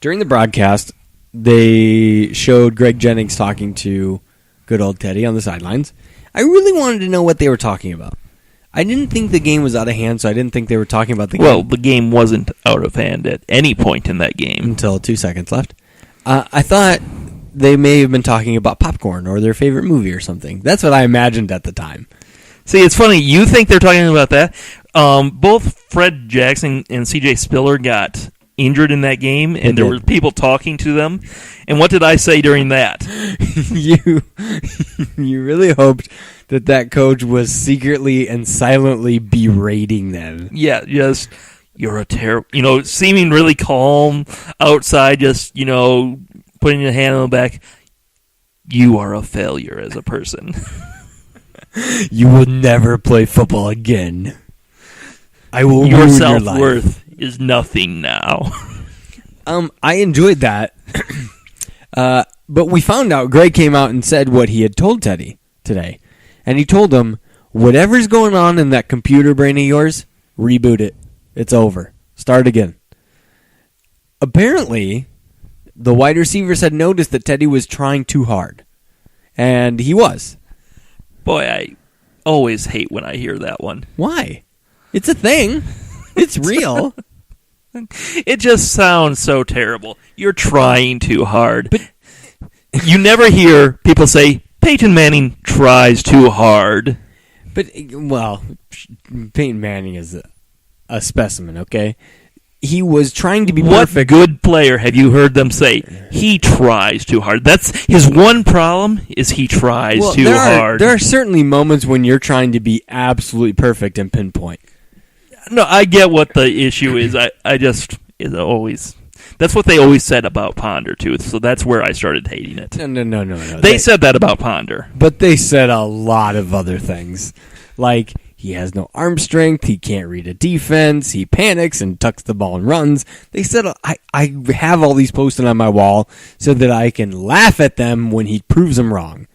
during the broadcast, they showed Greg Jennings talking to good old Teddy on the sidelines. I really wanted to know what they were talking about. I didn't think the game was out of hand, so I didn't think they were talking about the game. Well, the game wasn't out of hand at any point in that game. Until 2 seconds left. I thought they may have been talking about popcorn or their favorite movie or something. That's what I imagined at the time. See, it's funny. You think they're talking about that. Both Fred Jackson and C.J. Spiller got injured in that game, and there were people talking to them. And what did I say during that? You really hoped that coach was secretly and silently berating them. Yeah, just, you're a terrible, seeming really calm outside, just, putting your hand on the back. You are a failure as a person. You will never play football again. I will your ruin self-worth your life. is nothing now. I enjoyed that. But we found out Greg came out and said what he had told Teddy today. And he told him, whatever's going on in that computer brain of yours, reboot it. It's over. Start again. Apparently, the wide receivers had noticed that Teddy was trying too hard. And he was. Boy, I always hate when I hear that one. Why? It's a thing. It's real. It just sounds so terrible. You're trying too hard. But you never hear people say, Peyton Manning tries too hard. But, well, Peyton Manning is a specimen, okay? He was trying to be perfect. What good player have you heard them say, he tries too hard? That's his one problem, is he tries too hard. There are certainly moments when you're trying to be absolutely perfect and pinpoint. No, I get what the issue is. I just, it's always... That's what they always said about Ponder, too, so that's where I started hating it. No. They said that about Ponder. But they said a lot of other things. Like, he has no arm strength, he can't read a defense, he panics and tucks the ball and runs. They said, I have all these posted on my wall so that I can laugh at them when he proves them wrong.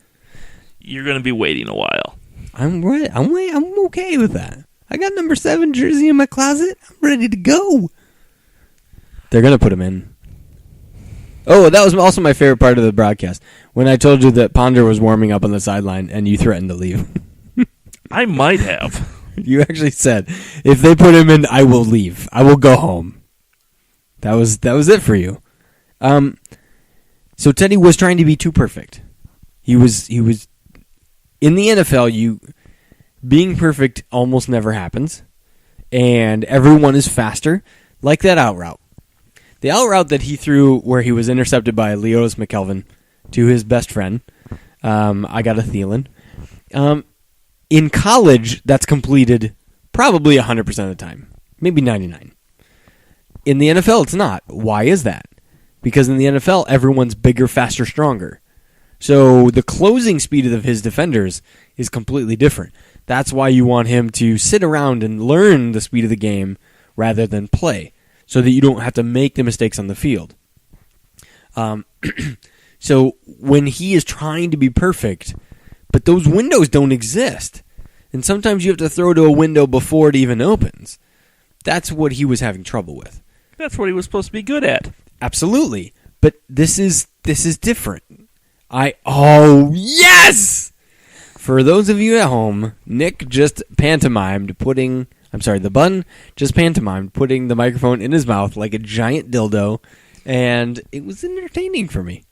You're going to be waiting a while. I'm okay with that. I got number 7 jersey in my closet. I'm ready to go. They're going to put him in. Oh, that was also my favorite part of the broadcast. When I told you that Ponder was warming up on the sideline and you threatened to leave. I might have. You actually said, if they put him in, I will leave. I will go home. That was it for you. So Teddy was trying to be too perfect. He was in the NFL, being perfect almost never happens, and everyone is faster, like that out route. The out route that he threw where he was intercepted by Leotis McKelvin to his best friend, I got a Thielen. In college, that's completed probably 100% of the time, maybe 99%. In the NFL, it's not. Why is that? Because in the NFL, everyone's bigger, faster, stronger. So the closing speed of his defenders is completely different. That's why you want him to sit around and learn the speed of the game rather than play, so that you don't have to make the mistakes on the field. So when he is trying to be perfect, but those windows don't exist, and sometimes you have to throw to a window before it even opens, that's what he was having trouble with. That's what he was supposed to be good at. Absolutely. But this is different. Yes! For those of you at home, Nick just pantomimed the bun just pantomimed putting the microphone in his mouth like a giant dildo, and it was entertaining for me.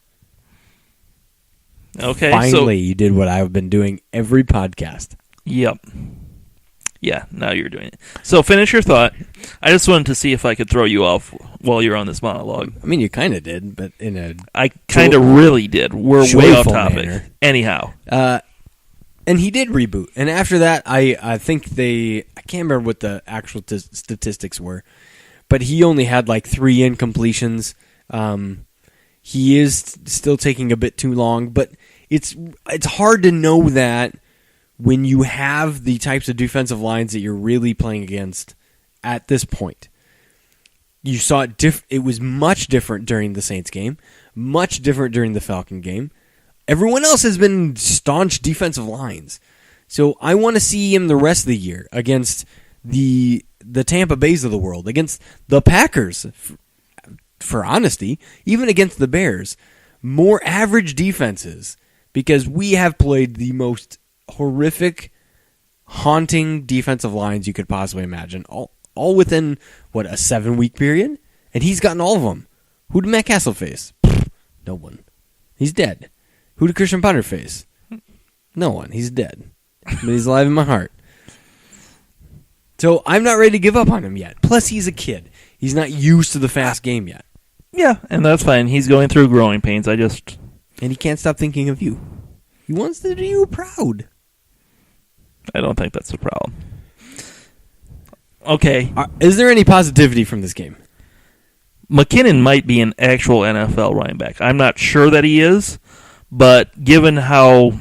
Okay. Finally, you did what I've been doing every podcast. Yep. Yeah, now you're doing it. So finish your thought. I just wanted to see if I could throw you off while you're on this monologue. I mean, you kind of did, but I kind of really did. We're way off topic. Manner. Anyhow. And he did reboot. And after that, I think I can't remember what the actual statistics were, but he only had like 3 incompletions. He is still taking a bit too long, but it's hard to know that when you have the types of defensive lines that you're really playing against at this point. You saw it was much different during the Saints game, much different during the Falcon game. Everyone else has been staunch defensive lines. So I want to see him the rest of the year against the Tampa Bays of the world, against the Packers, for honesty, even against the Bears. More average defenses, because we have played the most horrific, haunting defensive lines you could possibly imagine. All within, a 7-week period? And he's gotten all of them. Who did Matt Castle face? No one. He's dead. Who did Christian Ponder face? No one. He's dead. But he's alive in my heart. So I'm not ready to give up on him yet. Plus, he's a kid. He's not used to the fast game yet. Yeah, and that's fine. He's going through growing pains. And he can't stop thinking of you. He wants to do you proud. I don't think that's the problem. Okay. Is there any positivity from this game? McKinnon might be an actual NFL running back. I'm not sure that he is, but given how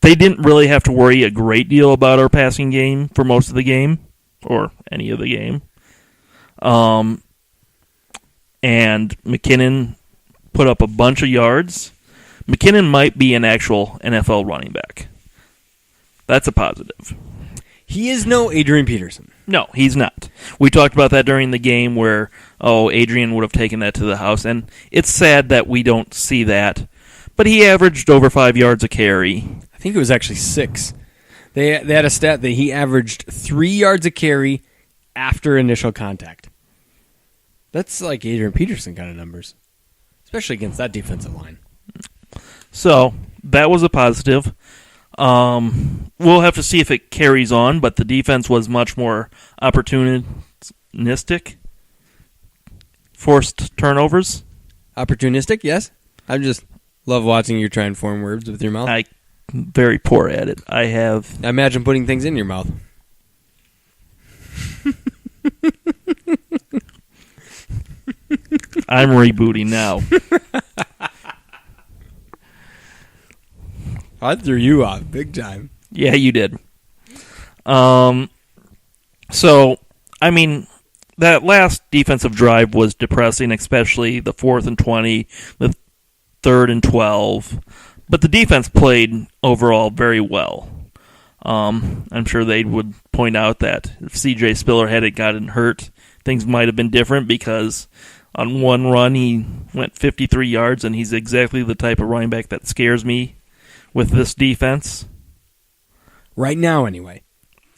they didn't really have to worry a great deal about our passing game for most of the game, or any of the game, and McKinnon put up a bunch of yards, McKinnon might be an actual NFL running back. That's a positive. He is no Adrian Peterson. No, he's not. We talked about that during the game where, Adrian would have taken that to the house, and it's sad that we don't see that. But he averaged over 5 yards a carry. I think it was actually 6. They had a stat that he averaged 3 yards a carry after initial contact. That's like Adrian Peterson kind of numbers, especially against that defensive line. So, that was a positive. We'll have to see if it carries on, but the defense was much more opportunistic. Forced turnovers. Opportunistic, yes. I just love watching you try and form words with your mouth. I'm very poor at it. I imagine putting things in your mouth. I'm rebooting now. I threw you off big time. Yeah, you did. So, I mean, that last defensive drive was depressing, especially the 4th and 20, the 3rd and 12. But the defense played overall very well. I'm sure they would point out that if C.J. Spiller hadn't gotten hurt, things might have been different because on one run he went 53 yards, and he's exactly the type of running back that scares me with this defense. Right now, anyway.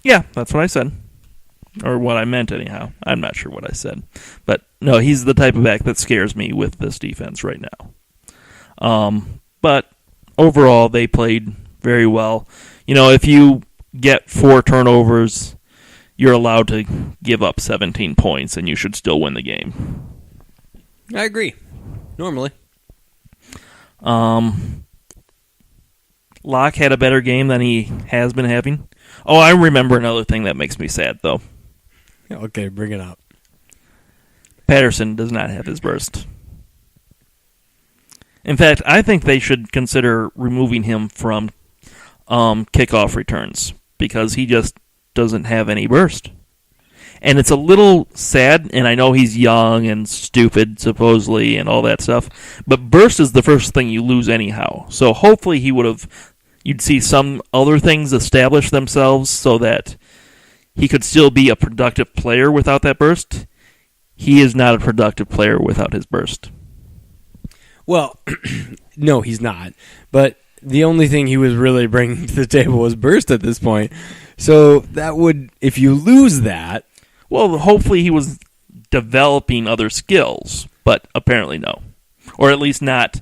Yeah, that's what I said. Or what I meant, anyhow. I'm not sure what I said. But, no, he's the type of back that scares me with this defense right now. But, overall, they played very well. If you get 4 turnovers, you're allowed to give up 17 points, and you should still win the game. I agree. Normally. Locke had a better game than he has been having. Oh, I remember another thing that makes me sad, though. Okay, bring it up. Patterson does not have his burst. In fact, I think they should consider removing him from kickoff returns because he just doesn't have any burst. And it's a little sad, and I know he's young and stupid, supposedly, and all that stuff, but burst is the first thing you lose anyhow. So hopefully you'd see some other things establish themselves so that he could still be a productive player without that burst. He is not a productive player without his burst. Well, no, he's not. But the only thing he was really bringing to the table was burst at this point. So that would, if you lose that... Well, hopefully he was developing other skills, but apparently no. Or at least not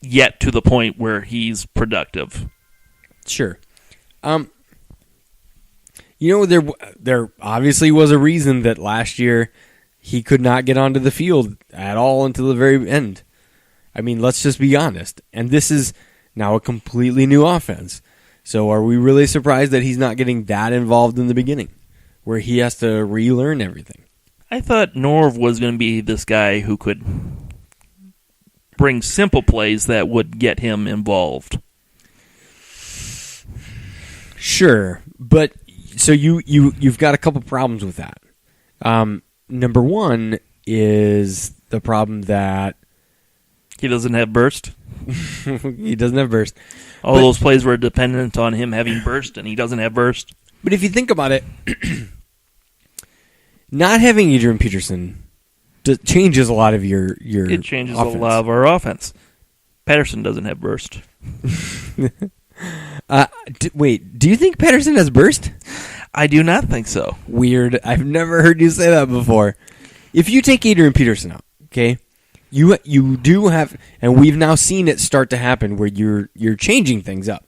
yet to the point where he's productive. Sure. There obviously was a reason that last year he could not get onto the field at all until the very end. I mean, let's just be honest. And this is now a completely new offense. So are we really surprised that he's not getting that involved in the beginning, where he has to relearn everything? I thought Norv was going to be this guy who could bring simple plays that would get him involved. Sure, but so you've got a couple problems with that. Number one is the problem that he doesn't have burst. He doesn't have burst. All those plays were dependent on him having burst, and he doesn't have burst. But if you think about it, not having Adrian Peterson changes a lot of your It changes offense. a lot of our offense. Patterson doesn't have burst. Wait, do you think Patterson has burst? I do not think so. Weird. I've never heard you say that before. If you take Adrian Peterson out, okay, you do have, and we've now seen it start to happen where you're changing things up,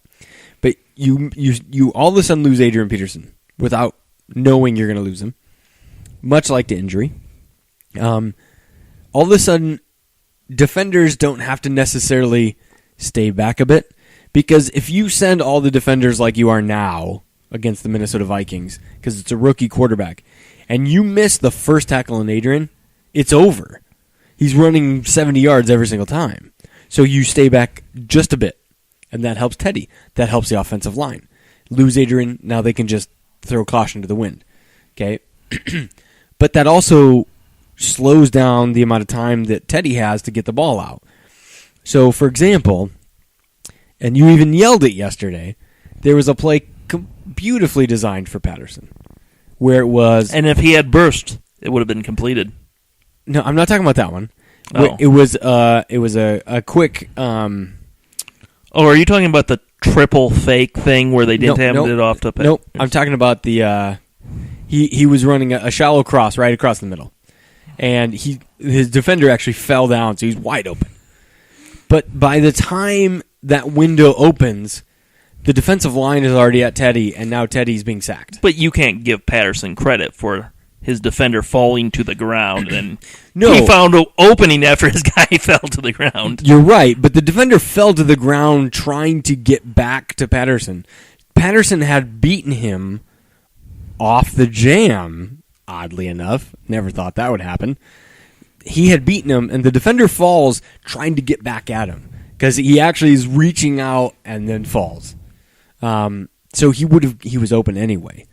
but you all of a sudden lose Adrian Peterson without knowing you're going to lose him, much like the injury. All of a sudden, defenders don't have to necessarily stay back a bit, because if you send all the defenders like you are now against the Minnesota Vikings, because it's a rookie quarterback, and you miss the first tackle on Adrian, it's over. He's running 70 yards every single time. So you stay back just a bit, and that helps Teddy. That helps the offensive line. Lose Adrian, now they can just throw caution to the wind. Okay? But that also slows down the amount of time that Teddy has to get the ball out. So, for example, and you even yelled it yesterday, there was a play beautifully designed for Patterson, where it was... And if he had burst, it would have been completed. No, I'm not talking about that one. Oh. It was a quick... Oh, are you talking about the triple fake thing where they didn't hand it off to Pat? Nope, I'm talking about the... He was running a shallow cross right across the middle. And his defender actually fell down, so he's wide open. But by the time that window opens, the defensive line is already at Teddy, and now Teddy's being sacked. But you can't give Patterson credit for his defender falling to the ground, and No. he found an opening after his guy fell to the ground. You're right, but the defender fell to the ground trying to get back to Patterson. Patterson had beaten him off the jam, oddly enough. Never thought that would happen. He had beaten him, and the defender falls trying to get back at him because he actually is reaching out and then falls. So he was open anyway.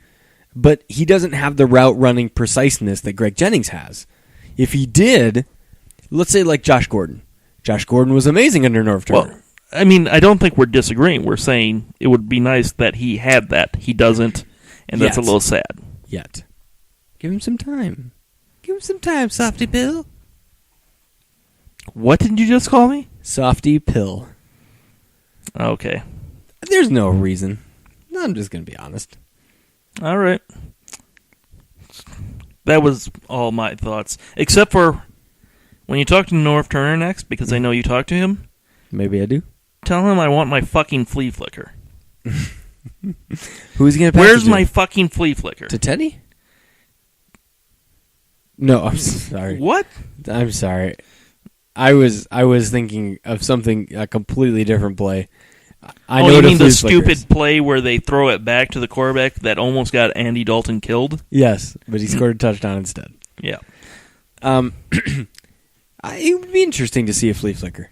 But he doesn't have the route running preciseness that Greg Jennings has. If he did, let's say like Josh Gordon. Josh Gordon was amazing under Norv Turner. Well, I mean, I don't think we're disagreeing. We're saying it would be nice that he had that. He doesn't, and that's a little sad. Yet. Give him some time. Give him some time, Softy Pill. What did you just call me? Softy Pill. Okay. There's no reason. I'm just going to be honest. All right. That was all my thoughts. Except for when you talk to Norv Turner next, because I know you talked to him, Maybe I do. tell him I want my fucking flea flicker. Who's he going to pass Where's it to? my fucking flea flicker? To Teddy? No, I'm sorry. What? I'm sorry. I was thinking of something, a completely different play. I know you what a mean the flea flicker is. stupid play where they throw it back to the quarterback that almost got Andy Dalton killed? Yes, but he scored a touchdown instead. Yeah. It would be interesting to see a flea flicker.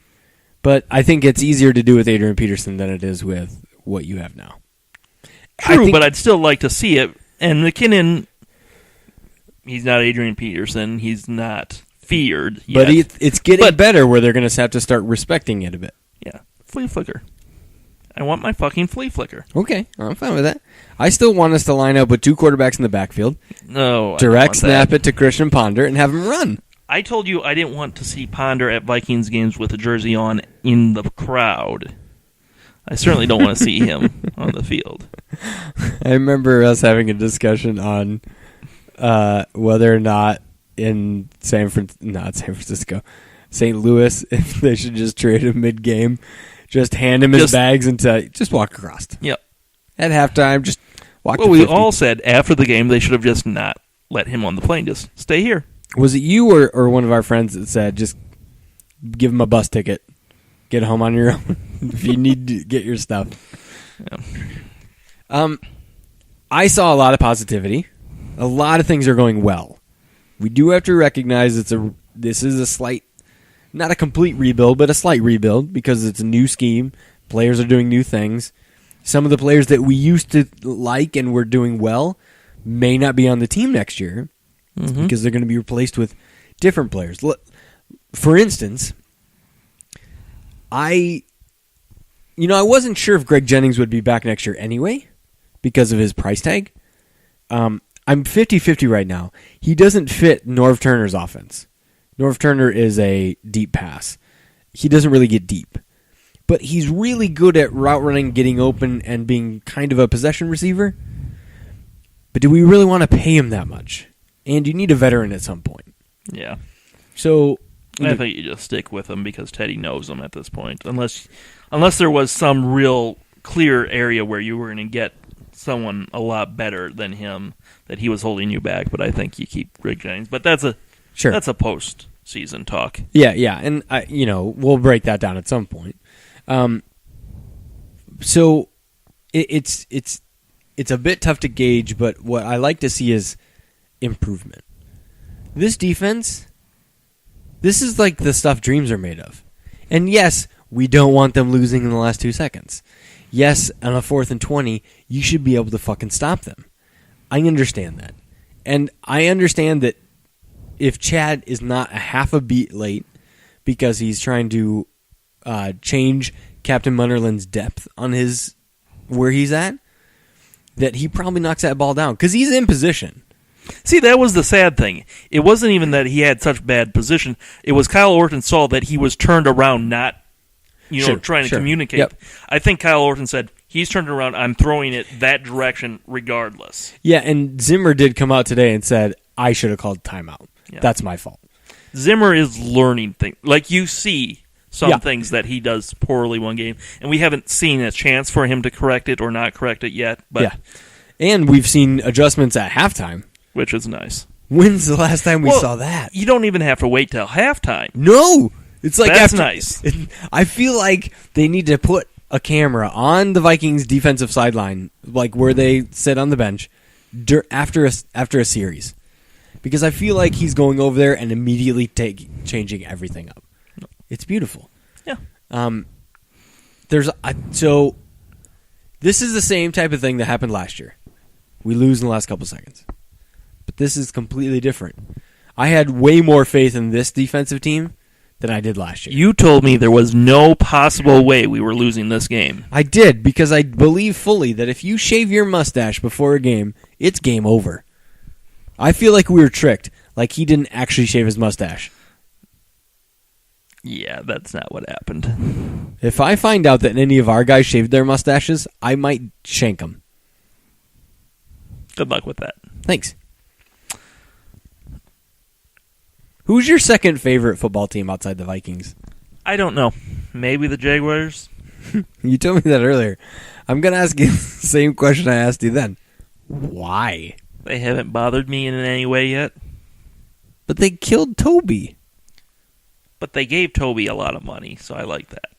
But I think it's easier to do with Adrian Peterson than it is with what you have now. True, but I'd still like to see it. And McKinnon, he's not Adrian Peterson. He's not feared yet. But it's getting better where they're going to have to start respecting it a bit. Yeah, flea flicker. I want my fucking flea flicker. Okay, I'm fine with that. I still want us to line up with 2 quarterbacks in the backfield, No, direct snap it to Christian Ponder, and have him run. I told you I didn't want to see Ponder at Vikings games with a jersey on in the crowd. I certainly don't want to see him on the field. I remember us having a discussion on whether or not in St. Louis, if they should just trade him mid-game, just hand him his bags and just walk across. Yep. At halftime, just walk. Well, to we 50. all said after the game they should have just not let him on the plane. Just stay here. Was it you or one of our friends that said just give him a bus ticket, get home on your own if you need to get your stuff? Yeah. I saw a lot of positivity. A lot of things are going well. We do have to recognize this is a slight, not a complete rebuild, but a slight rebuild because it's a new scheme. Players are doing new things. Some of the players that we used to like and were doing well may not be on the team next year because they're going to be replaced with different players. For instance, I wasn't sure if Greg Jennings would be back next year anyway because of his price tag. I'm 50-50 right now. He doesn't fit Norv Turner's offense. Norv Turner is a deep pass. He doesn't really get deep. But he's really good at route running, getting open, and being kind of a possession receiver. But do we really want to pay him that much? And you need a veteran at some point. Yeah. So I think you just stick with him because Teddy knows him at this point. Unless there was some real clear area where you were going to get someone a lot better than him that he was holding you back. But I think you keep Greg Jennings. But that's a post-season talk. Yeah, and we'll break that down at some point. So it's a bit tough to gauge, but what I like to see is improvement. This defense, this is like the stuff dreams are made of. And yes, we don't want them losing in the last 2 seconds. Yes, on a 4th and 20, you should be able to fucking stop them. I understand that. And I understand that if Chad is not a half a beat late because he's trying to change Captain Munnerlin's depth on where he's at, that he probably knocks that ball down because he's in position. See, that was the sad thing. It wasn't even that he had such bad position. It was Kyle Orton saw that he was turned around, not trying to communicate. Yep. I think Kyle Orton said, he's turned around, I'm throwing it that direction regardless. Yeah, and Zimmer did come out today and said, I should have called timeout. Yeah. That's my fault. Zimmer is learning things. Like you see some things that he does poorly one game, and we haven't seen a chance for him to correct it or not correct it yet. But yeah. And we've seen adjustments at halftime. Which is nice. When's the last time we saw that? You don't even have to wait till halftime. No! It's like that's nice. I feel like they need to put a camera on the Vikings defensive sideline, like where they sit on the bench, after a series. Because I feel like he's going over there and immediately changing everything up. It's beautiful. Yeah. So this is the same type of thing that happened last year. We lose in the last couple seconds. But this is completely different. I had way more faith in this defensive team than I did last year. You told me there was no possible way we were losing this game. I did, because I believe fully that if you shave your mustache before a game, it's game over. I feel like we were tricked, like he didn't actually shave his mustache. Yeah, that's not what happened. If I find out that any of our guys shaved their mustaches, I might shank them. Good luck with that. Thanks. Who's your second favorite football team outside the Vikings? I don't know. Maybe the Jaguars? You told me that earlier. I'm going to ask you the same question I asked you then. Why? They haven't bothered me in any way yet. But they killed Toby. But they gave Toby a lot of money, so I like that.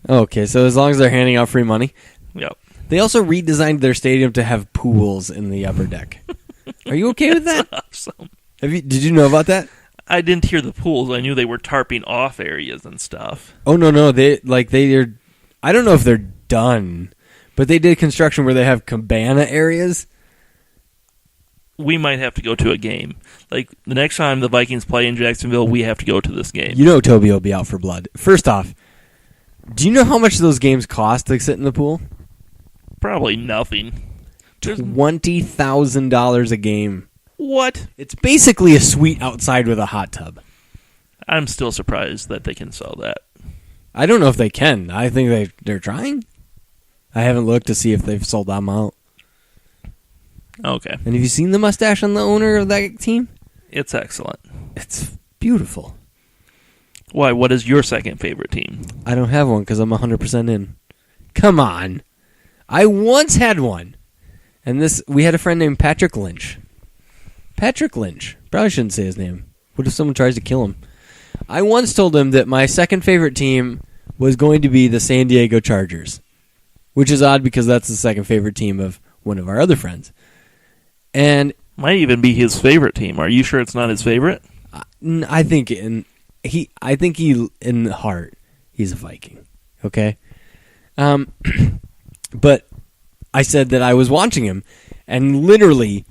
Okay, so as long as they're handing out free money. Yep. They also redesigned their stadium to have pools in the upper deck. Are you okay with that? Awesome. Did you know about that? I didn't hear the pools. I knew they were tarping off areas and stuff. Oh no, they're. I don't know if they're done, but they did construction where they have cabana areas. We might have to go to a game. Like, the next time the Vikings play in Jacksonville, we have to go to this game. You know Toby will be out for blood. First off, do you know how much those games cost to sit in the pool? Probably nothing. $20,000 a game. What? It's basically a suite outside with a hot tub. I'm still surprised that they can sell that. I don't know if they can. I think they're trying. I haven't looked to see if they've sold them out. Okay. And have you seen the mustache on the owner of that team? It's excellent. It's beautiful. Why? What is your second favorite team? I don't have one because I'm 100% in. Come on. I once had one. And we had a friend named Patrick Lynch. Patrick Lynch. Probably shouldn't say his name. What if someone tries to kill him? I once told him that my second favorite team was going to be the San Diego Chargers. Which is odd because that's the second favorite team of one of our other friends. And might even be his favorite team. Are you sure it's not his favorite? I think in the heart he's a Viking. Okay? But I said that I was watching him, and literally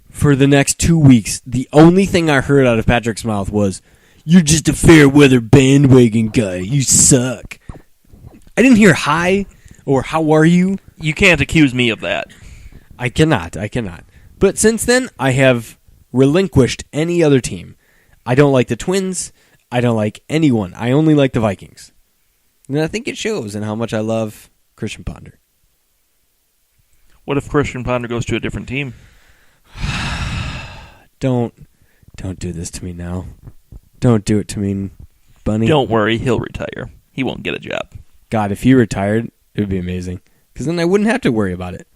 for the next 2 weeks, the only thing I heard out of Patrick's mouth was, "You're just a fair weather bandwagon guy. You suck." I didn't hear hi or how are you. You can't accuse me of that. I cannot. But since then, I have relinquished any other team. I don't like the Twins. I don't like anyone. I only like the Vikings. And I think it shows in how much I love Christian Ponder. What if Christian Ponder goes to a different team? Don't do this to me now. Don't do it to me, Bunny. Don't worry, he'll retire. He won't get a job. God, if he retired, it would be amazing. Because then I wouldn't have to worry about it.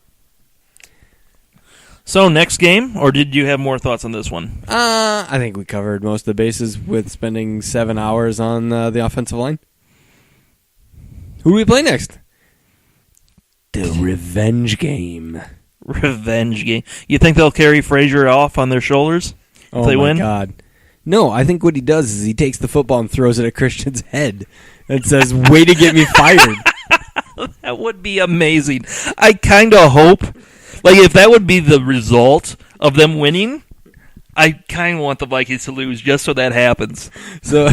So, next game, or did you have more thoughts on this one? I think we covered most of the bases with spending 7 hours on the offensive line. Who do we play next? The revenge game. Revenge game. You think they'll carry Frazier off on their shoulders if they win? Oh, my God. No, I think what he does is he takes the football and throws it at Christian's head and says, "Way to get me fired." That would be amazing. I kind of hope, like, if that would be the result of them winning, I kind of want the Vikings to lose just so that happens. So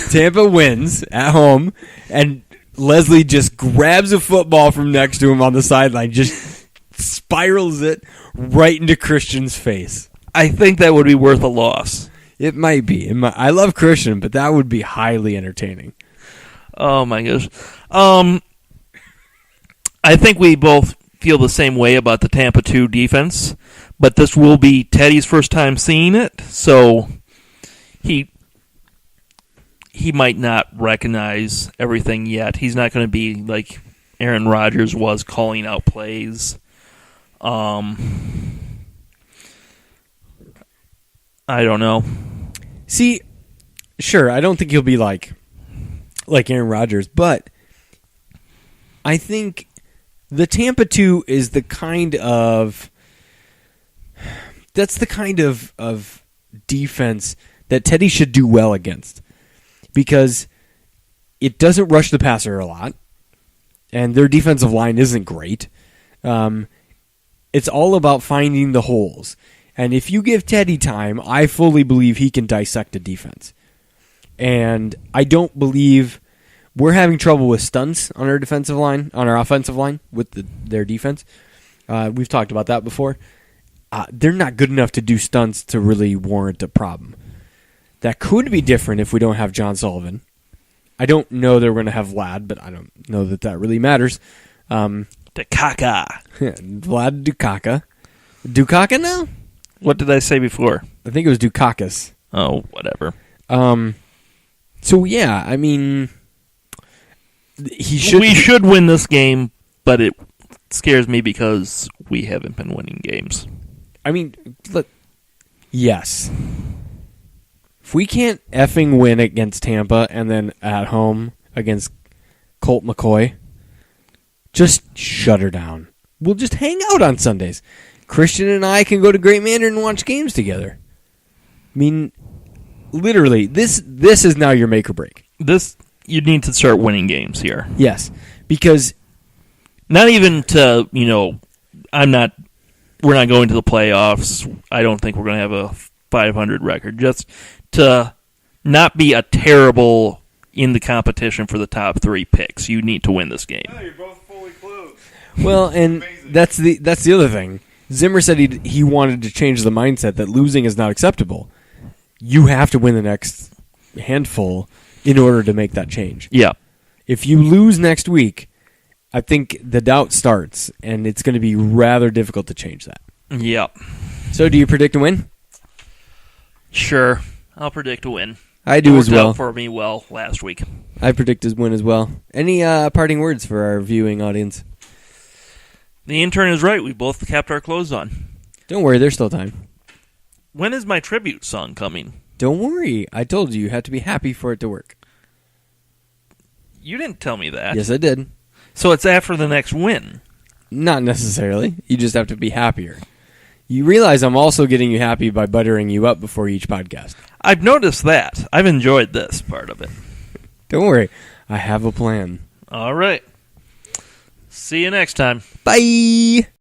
Tampa wins at home, and Leslie just grabs a football from next to him on the sideline, just spirals it right into Christian's face. I think that would be worth a loss. It might be. I love Christian, but that would be highly entertaining. Oh, my gosh. I think we both feel the same way about the Tampa 2 defense, but this will be Teddy's first time seeing it, so he might not recognize everything yet. He's not going to be like Aaron Rodgers was calling out plays. I don't know. See, sure, I don't think he'll be like Aaron Rodgers, but I think the Tampa 2 is the kind of defense that Teddy should do well against, because it doesn't rush the passer a lot, and their defensive line isn't great. It's all about finding the holes. And if you give Teddy time, I fully believe he can dissect a defense. And I don't believe we're having trouble with stunts on our defensive line, on our offensive line with their defense. We've talked about that before. They're not good enough to do stunts to really warrant a problem. That could be different if we don't have John Sullivan. I don't know that we're going to have Vlad, but I don't know that really matters. Dukaka. Vlad Dukaka. Dukaka now? What did I say before? I think it was Dukakis. Oh, whatever. So, yeah, I mean, he should. We should win this game, but it scares me because we haven't been winning games. I mean, look, yes. If we can't effing win against Tampa and then at home against Colt McCoy, just shut her down. We'll just hang out on Sundays. Christian and I can go to Great Mandarin and watch games together. I mean, literally, this is now your make or break. You need to start winning games here. Yes, because Not even to, we're not going to the playoffs. I don't think we're going to have a 500 record. Just to not be a terrible in the competition for the top 3 picks. You need to win this game. You're both fully clothed. well, and Amazing. that's the other thing. Zimmer said he wanted to change the mindset that losing is not acceptable. You have to win the next handful in order to make that change. Yeah. If you lose next week, I think the doubt starts, and it's going to be rather difficult to change that. Yeah. So, do you predict a win? Sure. I'll predict a win. I do It as worked well. out for me well last week. I predict a win as well. Any parting words for our viewing audience? The intern is right. We both kept our clothes on. Don't worry, there's still time. When is my tribute song coming? Don't worry. I told you have to be happy for it to work. You didn't tell me that. Yes, I did. So it's after the next win. Not necessarily. You just have to be happier. You realize I'm also getting you happy by buttering you up before each podcast. I've noticed that. I've enjoyed this part of it. Don't worry. I have a plan. All right. See you next time. Bye!